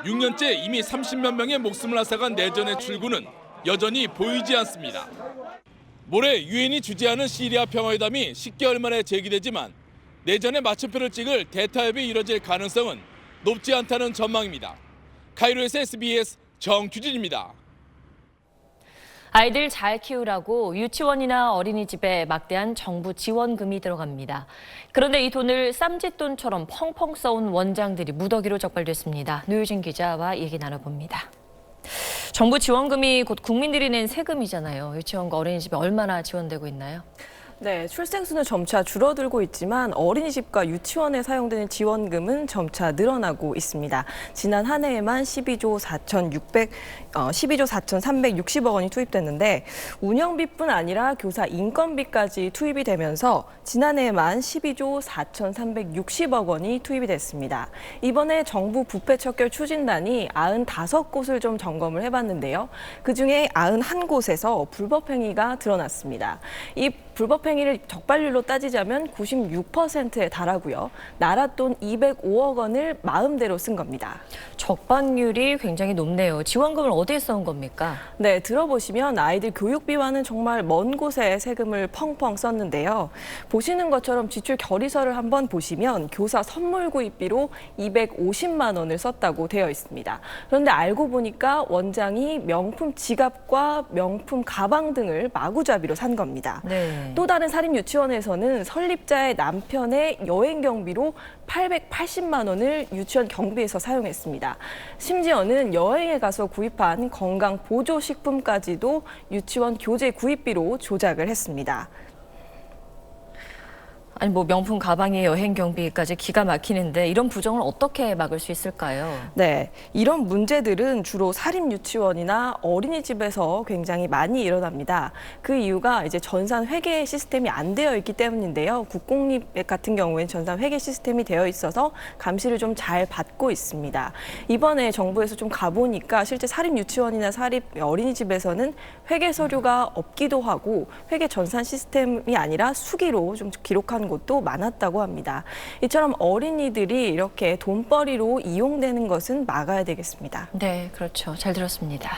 6년째 이미 30몇 명의 목숨을 앗아간 내전의 출구는 여전히 보이지 않습니다. 모레 유엔이 주재하는 시리아 평화회담이 10개월 만에 재개되지만 내전의 마침표를 찍을 대타협이 이뤄질 가능성은 높지 않다는 전망입니다. 카이로에서 SBS 정규진입니다. 아이들 잘 키우라고 유치원이나 어린이집에 막대한 정부 지원금이 들어갑니다. 그런데 이 돈을 쌈짓돈처럼 펑펑 써온 원장들이 무더기로 적발됐습니다. 노유진 기자와 얘기 나눠봅니다. 정부 지원금이 곧 국민들이 낸 세금이잖아요. 유치원과 어린이집에 얼마나 지원되고 있나요? 네, 출생수는 점차 줄어들고 있지만 어린이집과 유치원에 사용되는 지원금은 점차 늘어나고 있습니다. 지난 한 해에만 12조 4,360억 원이 투입됐는데 운영비뿐 아니라 교사 인건비까지 투입이 되면서 지난해에만 12조 4,360억 원이 투입이 됐습니다. 이번에 정부 부패 척결 추진단이 95곳을 좀 점검을 해봤는데요. 그중에 91곳에서 불법 행위가 드러났습니다. 이 불법 행위를 적발률로 따지자면 96%에 달하고요. 나라 돈 205억 원을 마음대로 쓴 겁니다. 적발률이 굉장히 높네요. 지원금을 어디에 써온 겁니까? 네, 들어보시면 아이들 교육비와는 정말 먼 곳에 세금을 펑펑 썼는데요. 보시는 것처럼 지출 결의서를 한번 보시면 교사 선물 구입비로 250만 원을 썼다고 되어 있습니다. 그런데 알고 보니까 원장이 명품 지갑과 명품 가방 등을 마구잡이로 산 겁니다. 네. 또 다른 사립 유치원에서는 설립자의 남편의 여행 경비로 880만 원을 유치원 경비에서 사용했습니다. 심지어는 여행에 가서 구입한 건강 보조 식품까지도 유치원 교재 구입비로 조작을 했습니다. 아니 뭐 명품 가방에 여행 경비까지 기가 막히는데 이런 부정을 어떻게 막을 수 있을까요? 네, 이런 문제들은 주로 사립 유치원이나 어린이집에서 굉장히 많이 일어납니다. 그 이유가 이제 전산 회계 시스템이 안 되어 있기 때문인데요. 국공립 같은 경우에는 전산 회계 시스템이 되어 있어서 감시를 좀 잘 받고 있습니다. 이번에 정부에서 좀 가보니까 실제 사립 유치원이나 사립 어린이집에서는 회계 서류가 없기도 하고 회계 전산 시스템이 아니라 수기로 좀 기록한 곳도 많았다고 합니다. 이처럼 어린이들이 이렇게 돈벌이로 이용되는 것은 막아야 되겠습니다. 네, 그렇죠. 잘 들었습니다.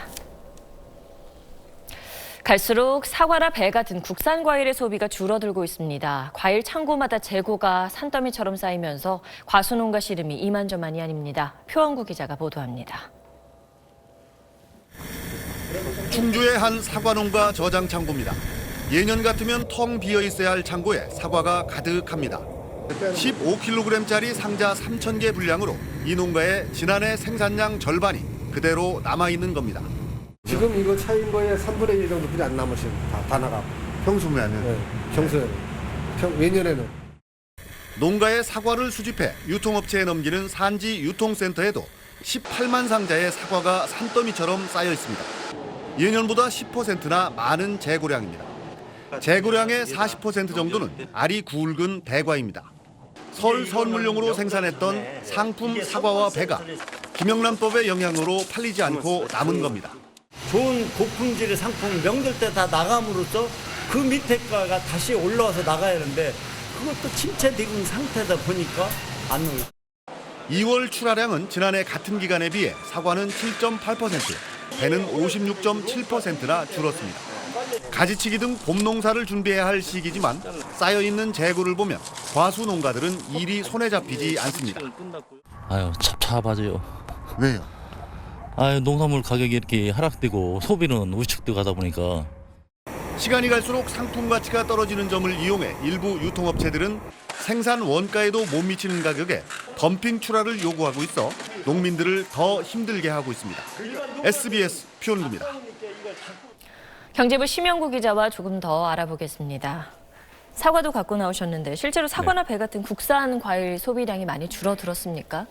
갈수록 사과나 배 같은 국산 과일의 소비가 줄어들고 있습니다. 과일 창고마다 재고가 산더미처럼 쌓이면서 과수농가 시름이 이만저만이 아닙니다. 표원구 기자가 보도합니다. 충주의 한 사과농가 저장 창고입니다. 예년 같으면 텅 비어 있어야 할 창고에 사과가 가득합니다. 15kg짜리 상자 3,000개 분량으로 이 농가의 지난해 생산량 절반이 그대로 남아있는 겁니다. 지금 이거 차인 거에 3분의 1 정도뿐이 안 남으신 다 나가. 평소면은? 네, 평소에는. 내년에는. 농가의 사과를 수집해 유통업체에 넘기는 산지 유통센터에도 18만 상자의 사과가 산더미처럼 쌓여 있습니다. 예년보다 10%나 많은 재고량입니다. 재고량의 40% 정도는 알이 굵은 대과입니다. 설 선물용으로 생산했던 상품 사과와 배가 김영란법의 영향으로 팔리지 않고 남은 겁니다. 좋은 고품질의 상품 명절 때 다 나감으로써 그 밑에 가가 다시 올라와서 나가야 하는데 그것도 침체된 상태다 보니까 안 나와요. 2월 출하량은 지난해 같은 기간에 비해 사과는 7.8%, 배는 56.7%나 줄었습니다. 가지치기 등 봄 농사를 준비해야 할 시기지만 쌓여있는 재고를 보면 과수 농가들은 일이 손에 잡히지 않습니다. 아유, 찹찹하죠. 왜요? 아유, 농산물 가격이 이렇게 하락되고 소비는 위축되고 가다 보니까. 시간이 갈수록 상품 가치가 떨어지는 점을 이용해 일부 유통업체들은 생산 원가에도 못 미치는 가격에 덤핑 출하를 요구하고 있어 농민들을 더 힘들게 하고 있습니다. SBS 표원구입니다. 경제부 심영구 기자와 조금 더 알아보겠습니다. 사과도 갖고 나오셨는데 실제로 사과나 배 같은 국산 과일 소비량이 많이 줄어들었습니까?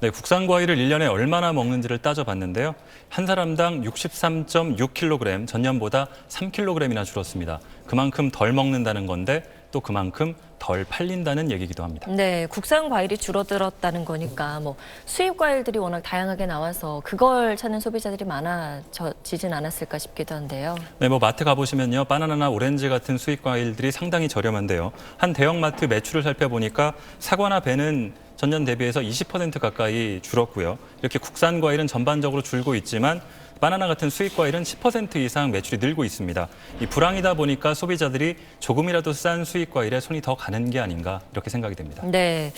네, 국산 과일을 1년에 얼마나 먹는지를 따져봤는데요. 한 사람당 63.6kg, 전년보다 3kg이나 줄었습니다. 그만큼 덜 먹는다는 건데 또 그만큼 덜 팔린다는 얘기기도 합니다. 네, 국산 과일이 줄어들었다는 거니까 뭐 수입 과일들이 워낙 다양하게 나와서 그걸 찾는 소비자들이 많아지진 않았을까 싶기도 한데요. 네, 뭐 마트 가보시면요. 바나나나 오렌지 같은 수입 과일들이 상당히 저렴한데요. 한 대형 마트 매출을 살펴보니까 사과나 배는 전년 대비해서 20% 가까이 줄었고요. 이렇게 국산 과일은 전반적으로 줄고 있지만 바나나 같은 수입 과일은 10% 이상 매출이 늘고 있습니다. 이 불황이다 보니까 소비자들이 조금이라도 싼 수입 과일에 손이 더 가는 게 아닌가 이렇게 생각이 됩니다. 네,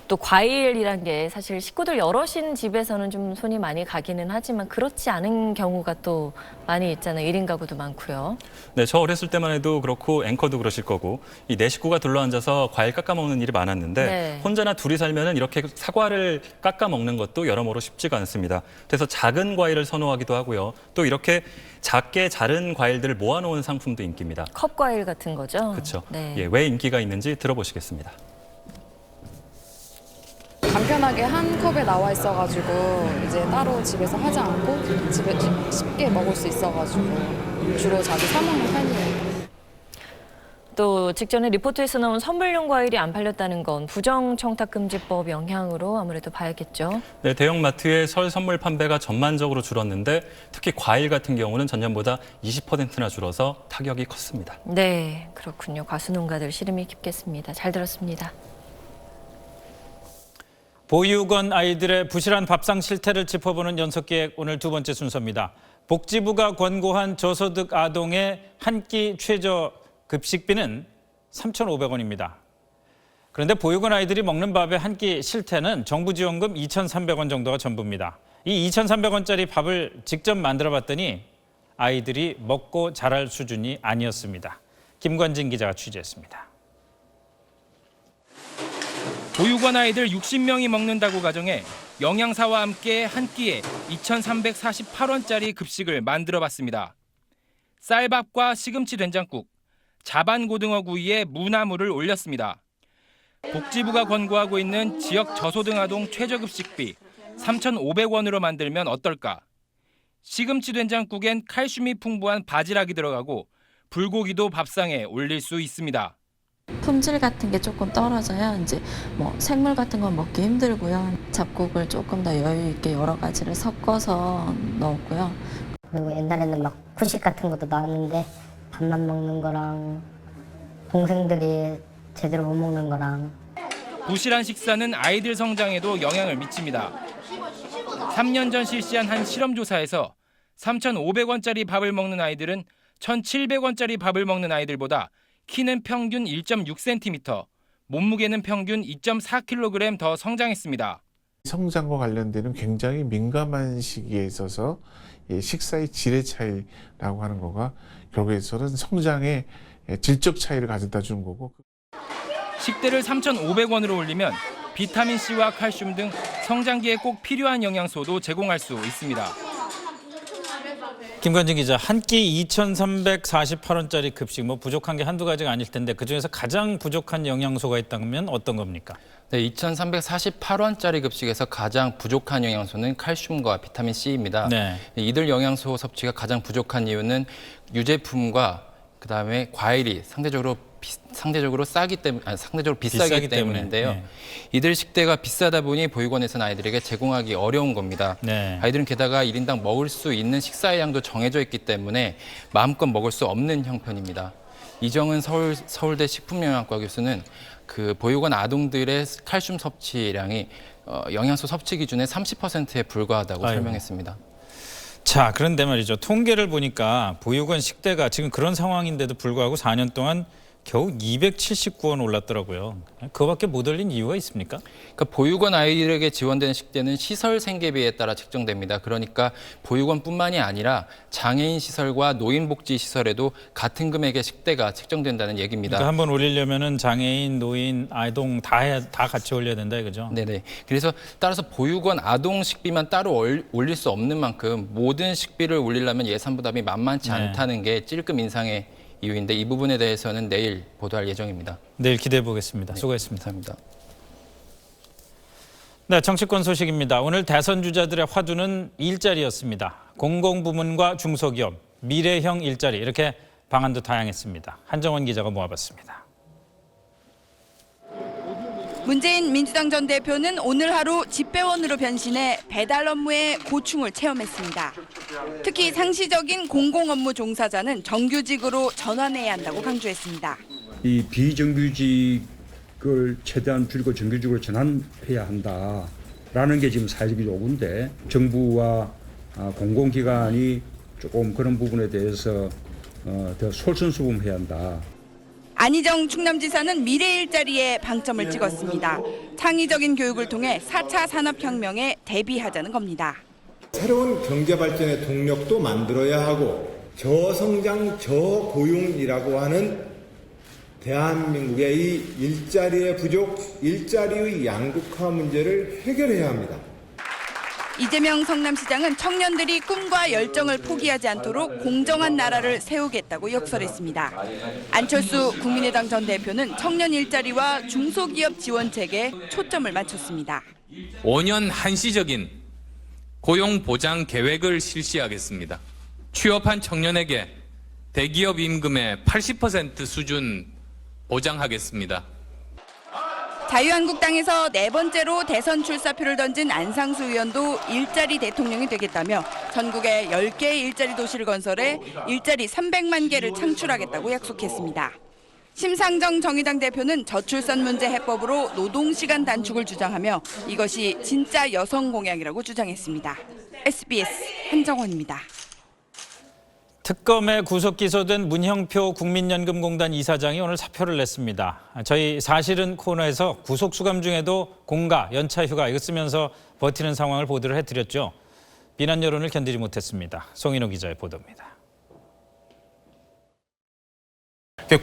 또 과일이란 게 사실 식구들 여럿인 집에서는 좀 손이 많이 가기는 하지만 그렇지 않은 경우가 또 많이 있잖아요. 1인 가구도 많고요. 네, 저 어렸을 때만 해도 그렇고 앵커도 그러실 거고 이 네 식구가 둘러앉아서 과일 깎아 먹는 일이 많았는데 네. 혼자나 둘이 살면은 이렇게 사과를 깎아 먹는 것도 여러모로 쉽지가 않습니다. 그래서 작은 과일을 선호하기도 하고요. 또 이렇게 작게 자른 과일들을 모아놓은 상품도 인기입니다. 컵 과일 같은 거죠? 그렇죠. 네. 예, 왜 인기가 있는지 들어보시겠습니다. 간편하게 한 컵에 나와 있어가지고 이제 따로 집에서 하지 않고 집에 쉽게 먹을 수 있어가지고 주로 자주 사 먹는 편이에요. 또 직전에 리포트에서 나온 선물용 과일이 안 팔렸다는 건 부정청탁금지법 영향으로 아무래도 봐야겠죠. 네, 대형마트의 설 선물 판매가 전반적으로 줄었는데 특히 과일 같은 경우는 전년보다 20%나 줄어서 타격이 컸습니다. 네, 그렇군요. 과수농가들 시름이 깊겠습니다. 잘 들었습니다. 보육원 아이들의 부실한 밥상 실태를 짚어보는 연속기획 오늘 두 번째 순서입니다. 복지부가 권고한 저소득 아동의 한 끼 최저 급식비는 3,500원입니다. 그런데 보육원 아이들이 먹는 밥의 한 끼 실태는 정부 지원금 2,300원 정도가 전부입니다. 이 2,300원짜리 밥을 직접 만들어 봤더니 아이들이 먹고 자랄 수준이 아니었습니다. 김관진 기자가 취재했습니다. 보육원 아이들 60명이 먹는다고 가정해 영양사와 함께 한 끼에 2,348원짜리 급식을 만들어 봤습니다. 쌀밥과 시금치 된장국, 자반 고등어 구이에 무나물을 올렸습니다. 복지부가 권고하고 있는 지역 저소득 아동 최저급식비 3,500원으로 만들면 어떨까? 시금치 된장국엔 칼슘이 풍부한 바지락이 들어가고 불고기도 밥상에 올릴 수 있습니다. 품질 같은 게 조금 떨어져야 이제 뭐 생물 같은 건 먹기 힘들고요. 잡곡을 조금 더 여유 있게 여러 가지를 섞어서 넣었고요. 그리고 옛날에는 막 후식 같은 것도 나왔는데 밥만 먹는 거랑 동생들이 제대로 못 먹는 거랑. 부실한 식사는 아이들 성장에도 영향을 미칩니다. 3년 전 실시한 한 실험조사에서 3,500원짜리 밥을 먹는 아이들은 1,700원짜리 밥을 먹는 아이들보다 키는 평균 1.6cm, 몸무게는 평균 2.4kg 더 성장했습니다. 성장과 관련되는 굉장히 민감한 시기에 있어서 식사의 질의 차이라고 하는 거가 결국에서는 성장의 질적 차이를 가져다 주는 거고. 식대를 3,500원으로 올리면 비타민C와 칼슘 등 성장기에 꼭 필요한 영양소도 제공할 수 있습니다. 김관진 기자, 한 끼 2,348원짜리 급식, 뭐 부족한 게 한두 가지가 아닐 텐데 그중에서 가장 부족한 영양소가 있다면 어떤 겁니까? 네, 2,348원짜리 급식에서 가장 부족한 영양소는 칼슘과 비타민 C입니다. 네. 이들 영양소 섭취가 가장 부족한 이유는 유제품과 그다음에 과일이 상대적으로 비싸기 때문인데요. 네. 이들 식대가 비싸다 보니 보육원에서는 아이들에게 제공하기 어려운 겁니다. 네. 아이들은 게다가 1인당 먹을 수 있는 식사의 양도 정해져 있기 때문에 마음껏 먹을 수 없는 형편입니다. 이정은 서울대 식품영양과 교수는 그 보육원 아동들의 칼슘 섭취량이 영양소 섭취 기준의 30%에 불과하다고 설명했습니다. 자, 그런데 말이죠. 통계를 보니까 보육원 식대가 지금 그런 상황인데도 불구하고 4년 동안 겨우 279원 올랐더라고요. 그거밖에 못 올린 이유가 있습니까? 그러니까 보육원 아이들에게 지원되는 식대는 시설 생계비에 따라 책정됩니다. 그러니까 보육원뿐만이 아니라 장애인 시설과 노인복지 시설에도 같은 금액의 식대가 책정된다는 얘기입니다. 그러니까 한번 올리려면은 장애인, 노인, 아동 다 같이 올려야 된다 이거죠? 네네. 그래서 따라서 보육원 아동 식비만 따로 올릴 수 없는 만큼 모든 식비를 올리려면 예산 부담이 만만치 않다는 게 찔끔 인상의 이유인데 이 부분에 대해서는 내일 보도할 예정입니다. 내일 기대해 보겠습니다. 수고했습니다. 감사합니다. 네, 정치권 소식입니다. 오늘 대선 주자들의 화두는 일자리였습니다. 공공부문과 중소기업, 미래형 일자리 이렇게 방안도 다양했습니다. 한정원 기자가 모아봤습니다. 문재인 민주당 전 대표는 오늘 하루 집배원으로 변신해 배달 업무의 고충을 체험했습니다. 특히 상시적인 공공업무 종사자는 정규직으로 전환해야 한다고 강조했습니다. 이 비정규직을 최대한 줄이고 정규직으로 전환해야 한다라는 게 지금 사회적 요구인데 정부와 공공기관이 조금 그런 부분에 대해서 더 솔선수범해야 한다. 안희정 충남지사는 미래 일자리에 방점을 찍었습니다. 창의적인 교육을 통해 4차 산업혁명에 대비하자는 겁니다. 새로운 경제 발전의 동력도 만들어야 하고 저성장, 저고용이라고 하는 대한민국의 이 일자리의 부족, 일자리의 양극화 문제를 해결해야 합니다. 이재명 성남시장은 청년들이 꿈과 열정을 포기하지 않도록 공정한 나라를 세우겠다고 역설했습니다. 안철수 국민의당 전 대표는 청년 일자리와 중소기업 지원 체계에 초점을 맞췄습니다. 5년 한시적인 고용 보장 계획을 실시하겠습니다. 취업한 청년에게 대기업 임금의 80% 수준 보장하겠습니다. 자유한국당에서 네 번째로 대선 출사표를 던진 안상수 의원도 일자리 대통령이 되겠다며 전국에 10개의 일자리 도시를 건설해 일자리 300만 개를 창출하겠다고 약속했습니다. 심상정 정의당 대표는 저출산 문제 해법으로 노동시간 단축을 주장하며 이것이 진짜 여성 공약이라고 주장했습니다. SBS 한정원입니다. 특검에 구속 기소된 문형표 국민연금공단 이사장이 오늘 사표를 냈습니다. 저희 사실은 코너에서 구속 수감 중에도 공가, 연차 휴가 이거 쓰면서 버티는 상황을 보도를 해드렸죠. 비난 여론을 견디지 못했습니다. 송인호 기자의 보도입니다.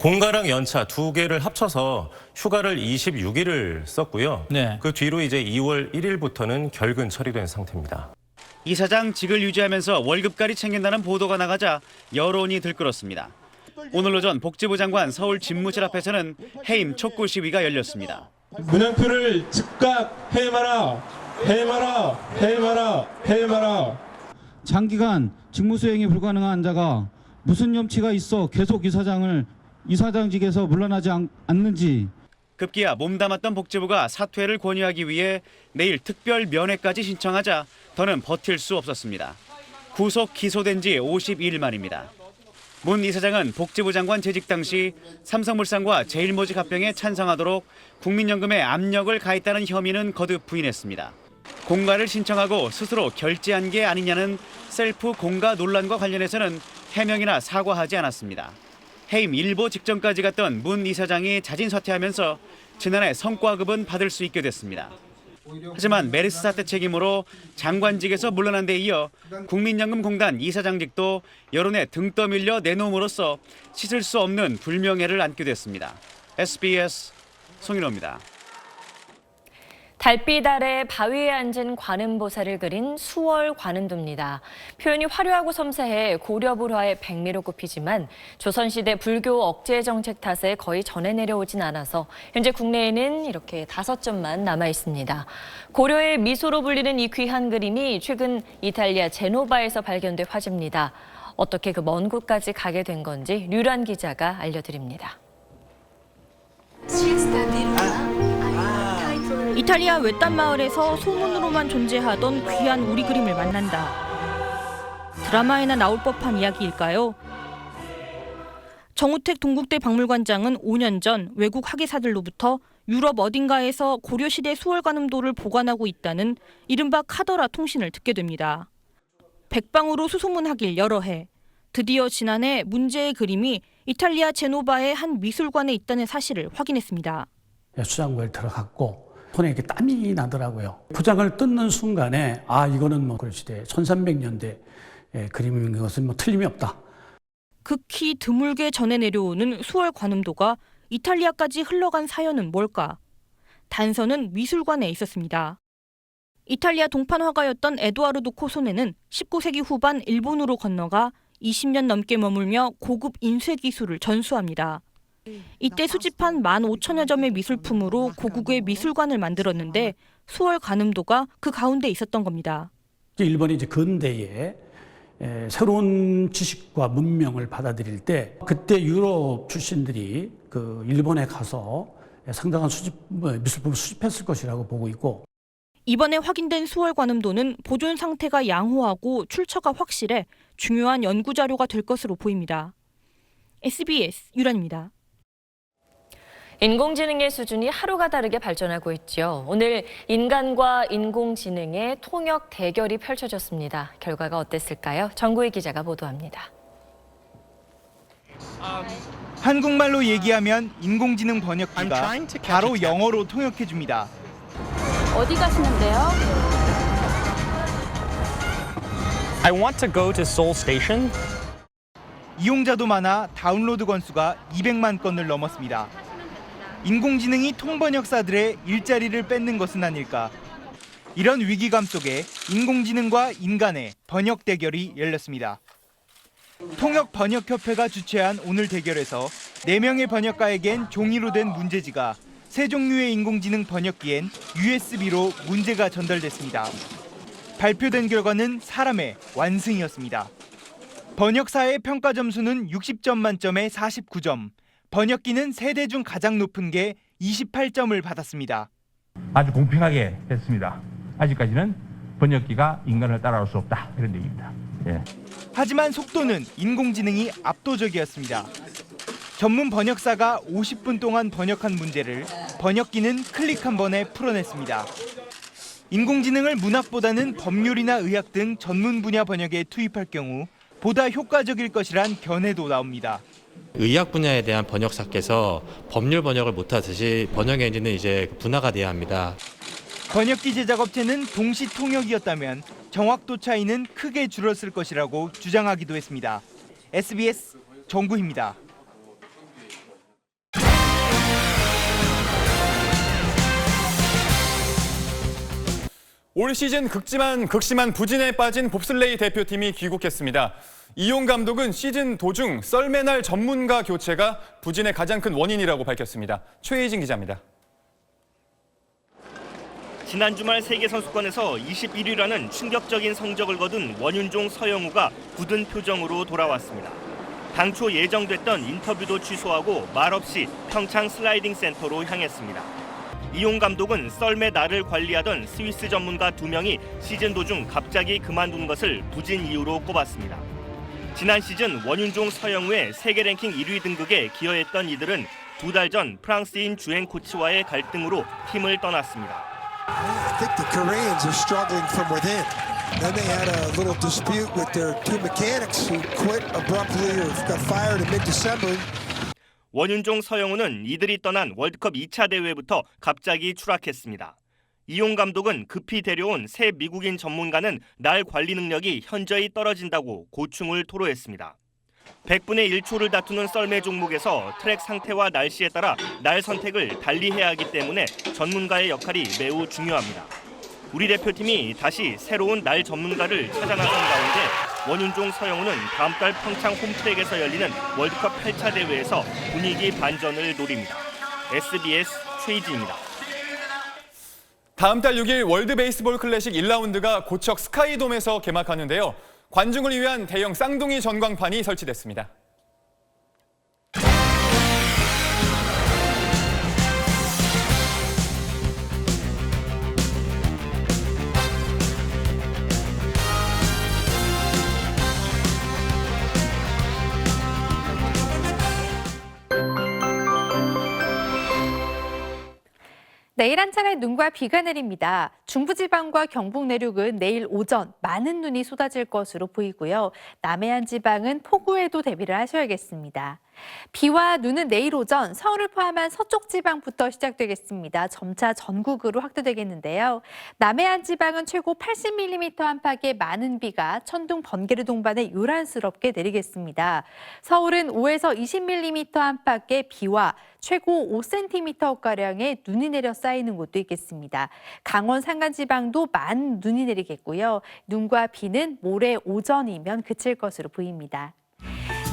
공가랑 연차 두 개를 합쳐서 휴가를 26일을 썼고요. 네. 그 뒤로 이제 2월 1일부터는 결근 처리된 상태입니다. 이사장직을 유지하면서 월급까지 챙긴다는 보도가 나가자 여론이 들끓었습니다. 오늘 오전 복지부 장관 서울 집무실 앞에서는 해임 촉구 시위가 열렸습니다. 문양표를 즉각 해임하라, 해임하라, 해임하라, 해임하라. 장기간 직무 수행이 불가능한 자가 무슨 염치가 있어 계속 이사장직에서 물러나지 않는지. 급기야 몸담았던 복지부가 사퇴를 권유하기 위해 내일 특별 면회까지 신청하자 더는 버틸 수 없었습니다. 구속 기소된 지 52일 만입니다. 문 이사장은 복지부 장관 재직 당시 삼성물산과 제일모직 합병에 찬성하도록 국민연금에 압력을 가했다는 혐의는 거듭 부인했습니다. 공가를 신청하고 스스로 결재한 게 아니냐는 셀프 공가 논란과 관련해서는 해명이나 사과하지 않았습니다. 해임 일보 직전까지 갔던 문 이사장이 자진 사퇴하면서 지난해 성과급은 받을 수 있게 됐습니다. 하지만 메르스 사태 책임으로 장관직에서 물러난 데 이어 국민연금공단 이사장직도 여론에 등 떠밀려 내놓음으로써 씻을 수 없는 불명예를 안게 됐습니다. SBS 송인호입니다. 달빛 아래 바위에 앉은 관음보살을 그린 수월 관음도입니다. 표현이 화려하고 섬세해 고려불화의 백미로 꼽히지만 조선시대 불교 억제 정책 탓에 거의 전해 내려오진 않아서 현재 국내에는 이렇게 5점만 남아 있습니다. 고려의 미소로 불리는 이 귀한 그림이 최근 이탈리아 제노바에서 발견돼 화제입니다. 어떻게 그 먼 곳까지 가게 된 건지 류란 기자가 알려드립니다. 이탈리아 외딴 마을에서 소문으로만 존재하던 귀한 우리 그림을 만난다. 드라마에나 나올 법한 이야기일까요? 정우택 동국대 박물관장은 5년 전 외국 학예사들로부터 유럽 어딘가에서 고려시대 수월관음도를 보관하고 있다는 이른바 카더라 통신을 듣게 됩니다. 백방으로 수소문하길 여러 해. 드디어 지난해 문제의 그림이 이탈리아 제노바의 한 미술관에 있다는 사실을 확인했습니다. 수장고에 들어갔고 손에 이렇게 땀이 나더라고요. 포장을 뜯는 순간에 이거는 뭐 고려시대 1300년대 그림인 것은 뭐 틀림이 없다. 극히 드물게 전해 내려오는 수월 관음도가 이탈리아까지 흘러간 사연은 뭘까? 단서는 미술관에 있었습니다. 이탈리아 동판 화가였던 에도아르도 코소네는 19세기 후반 일본으로 건너가 20년 넘게 머물며 고급 인쇄 기술을 전수합니다. 이때 수집한 15,000여 점의 미술품으로 고국의 미술관을 만들었는데 수월 관음도가 그 가운데 있었던 겁니다. 일본이 이제 근대에 새로운 지식과 문명을 받아들일 때 그때 유럽 출신들이 그 일본에 가서 상당한 미술품을 수집했을 것이라고 보고 있고, 이번에 확인된 수월 관음도는 보존 상태가 양호하고 출처가 확실해 중요한 연구 자료가 될 것으로 보입니다. SBS 유란입니다. 인공지능의 수준이 하루가 다르게 발전하고 있죠. 오늘 인간과 인공지능의 통역 대결이 펼쳐졌습니다. 결과가 어땠을까요? 정구희 기자가 보도합니다. 한국말로 얘기하면 인공지능 번역기가 바로 영어로 통역해줍니다. 어디 가시는데요? I want to go to Seoul Station. 이용자도 많아 다운로드 건수가 200만 건을 넘었습니다. 인공지능이 통번역사들의 일자리를 뺏는 것은 아닐까. 이런 위기감 속에 인공지능과 인간의 번역 대결이 열렸습니다. 통역번역협회가 주최한 오늘 대결에서 4명의 번역가에겐 종이로 된 문제지가, 3종류의 인공지능 번역기엔 USB로 문제가 전달됐습니다. 발표된 결과는 사람의 완승이었습니다. 번역사의 평가 점수는 60점 만점에 49점, 번역기는 3대 중 가장 높은 게 28점을 받았습니다. 아주 공평하게 했습니다. 아직까지는 번역기가 인간을 따라올 수 없다, 이런 얘기입니다. 예. 하지만 속도는 인공지능이 압도적이었습니다. 전문 번역사가 50분 동안 번역한 문제를 번역기는 클릭 한 번에 풀어냈습니다. 인공지능을 문학보다는 법률이나 의학 등 전문 분야 번역에 투입할 경우 보다 효과적일 것이란 견해도 나옵니다. 의학 분야에 대한 번역사께서 법률 번역을 못하듯이 번역 엔진은 이제 분화가 돼야 합니다. 번역기 제작업체는 동시 통역이었다면 정확도 차이는 크게 줄었을 것이라고 주장하기도 했습니다. SBS 정구희입니다. 올 시즌 극심한 부진에 빠진 봅슬레이 대표팀이 귀국했습니다. 이용 감독은 시즌 도중 썰매날 전문가 교체가 부진의 가장 큰 원인이라고 밝혔습니다. 최혜진 기자입니다. 지난 주말 세계선수권에서 21위라는 충격적인 성적을 거둔 원윤종, 서영우가 굳은 표정으로 돌아왔습니다. 당초 예정됐던 인터뷰도 취소하고 말없이 평창 슬라이딩 센터로 향했습니다. 이용 감독은 썰매 날을 관리하던 스위스 전문가 2명이 시즌 도중 갑자기 그만둔 것을 부진 이유로 꼽았습니다. 지난 시즌 원윤종, 서영우의 세계 랭킹 1위 등극에 기여했던 이들은 2달 전 프랑스인 주행 코치와의 갈등으로 팀을 떠났습니다. I think the Koreans are struggling from within. Then they had a little dispute with their 2 mechanics who quit abruptly or got fired in mid-December. 원윤종, 서영우는 이들이 떠난 월드컵 2차 대회부터 갑자기 추락했습니다. 이용 감독은 급히 데려온 새 미국인 전문가는 날 관리 능력이 현저히 떨어진다고 고충을 토로했습니다. 100분의 1초를 다투는 썰매 종목에서 트랙 상태와 날씨에 따라 날 선택을 달리 해야 하기 때문에 전문가의 역할이 매우 중요합니다. 우리 대표팀이 다시 새로운 날 전문가를 찾아 나선 가운데 원윤종, 서영우는 다음 달 평창 홈트랙에서 열리는 월드컵 8차 대회에서 분위기 반전을 노립니다. SBS 최희진입니다. 다음 달 6일 월드 베이스볼 클래식 1라운드가 고척 스카이돔에서 개막하는데요. 관중을 위한 대형 쌍둥이 전광판이 설치됐습니다. 내일 한창을 눈과 비가 내립니다. 중부지방과 경북 내륙은 내일 오전 많은 눈이 쏟아질 것으로 보이고요. 남해안 지방은 폭우에도 대비를 하셔야겠습니다. 비와 눈은 내일 오전 서울을 포함한 서쪽 지방부터 시작되겠습니다. 점차 전국으로 확대되겠는데요. 남해안 지방은 최고 80mm 안팎의 많은 비가 천둥, 번개를 동반해 요란스럽게 내리겠습니다. 서울은 5에서 20mm 안팎의 비와 최고 5cm가량의 눈이 내려 쌓이는 곳도 있겠습니다. 강원 산간지방도 많은 눈이 내리겠고요. 눈과 비는 모레 오전이면 그칠 것으로 보입니다.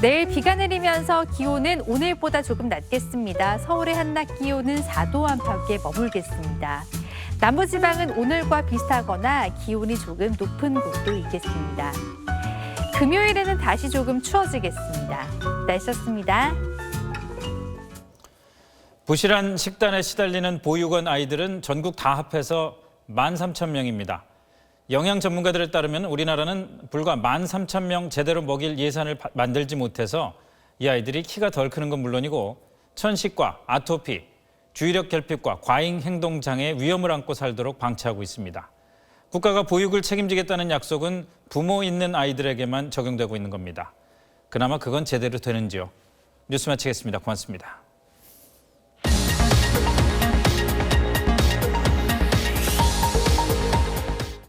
내일 비가 내리면서 기온은 오늘보다 조금 낮겠습니다. 서울의 한낮 기온은 4도 안팎에 머물겠습니다. 남부지방은 오늘과 비슷하거나 기온이 조금 높은 곳도 있겠습니다. 금요일에는 다시 조금 추워지겠습니다. 날씨였습니다. 부실한 식단에 시달리는 보육원 아이들은 전국 다 합해서 13,000명입니다. 영양 전문가들에 따르면 우리나라는 불과 13,000명 제대로 먹일 예산을 만들지 못해서 이 아이들이 키가 덜 크는 건 물론이고 천식과 아토피, 주의력 결핍과 과잉 행동 장애의 위험을 안고 살도록 방치하고 있습니다. 국가가 보육을 책임지겠다는 약속은 부모 있는 아이들에게만 적용되고 있는 겁니다. 그나마 그건 제대로 되는지요? 뉴스 마치겠습니다. 고맙습니다.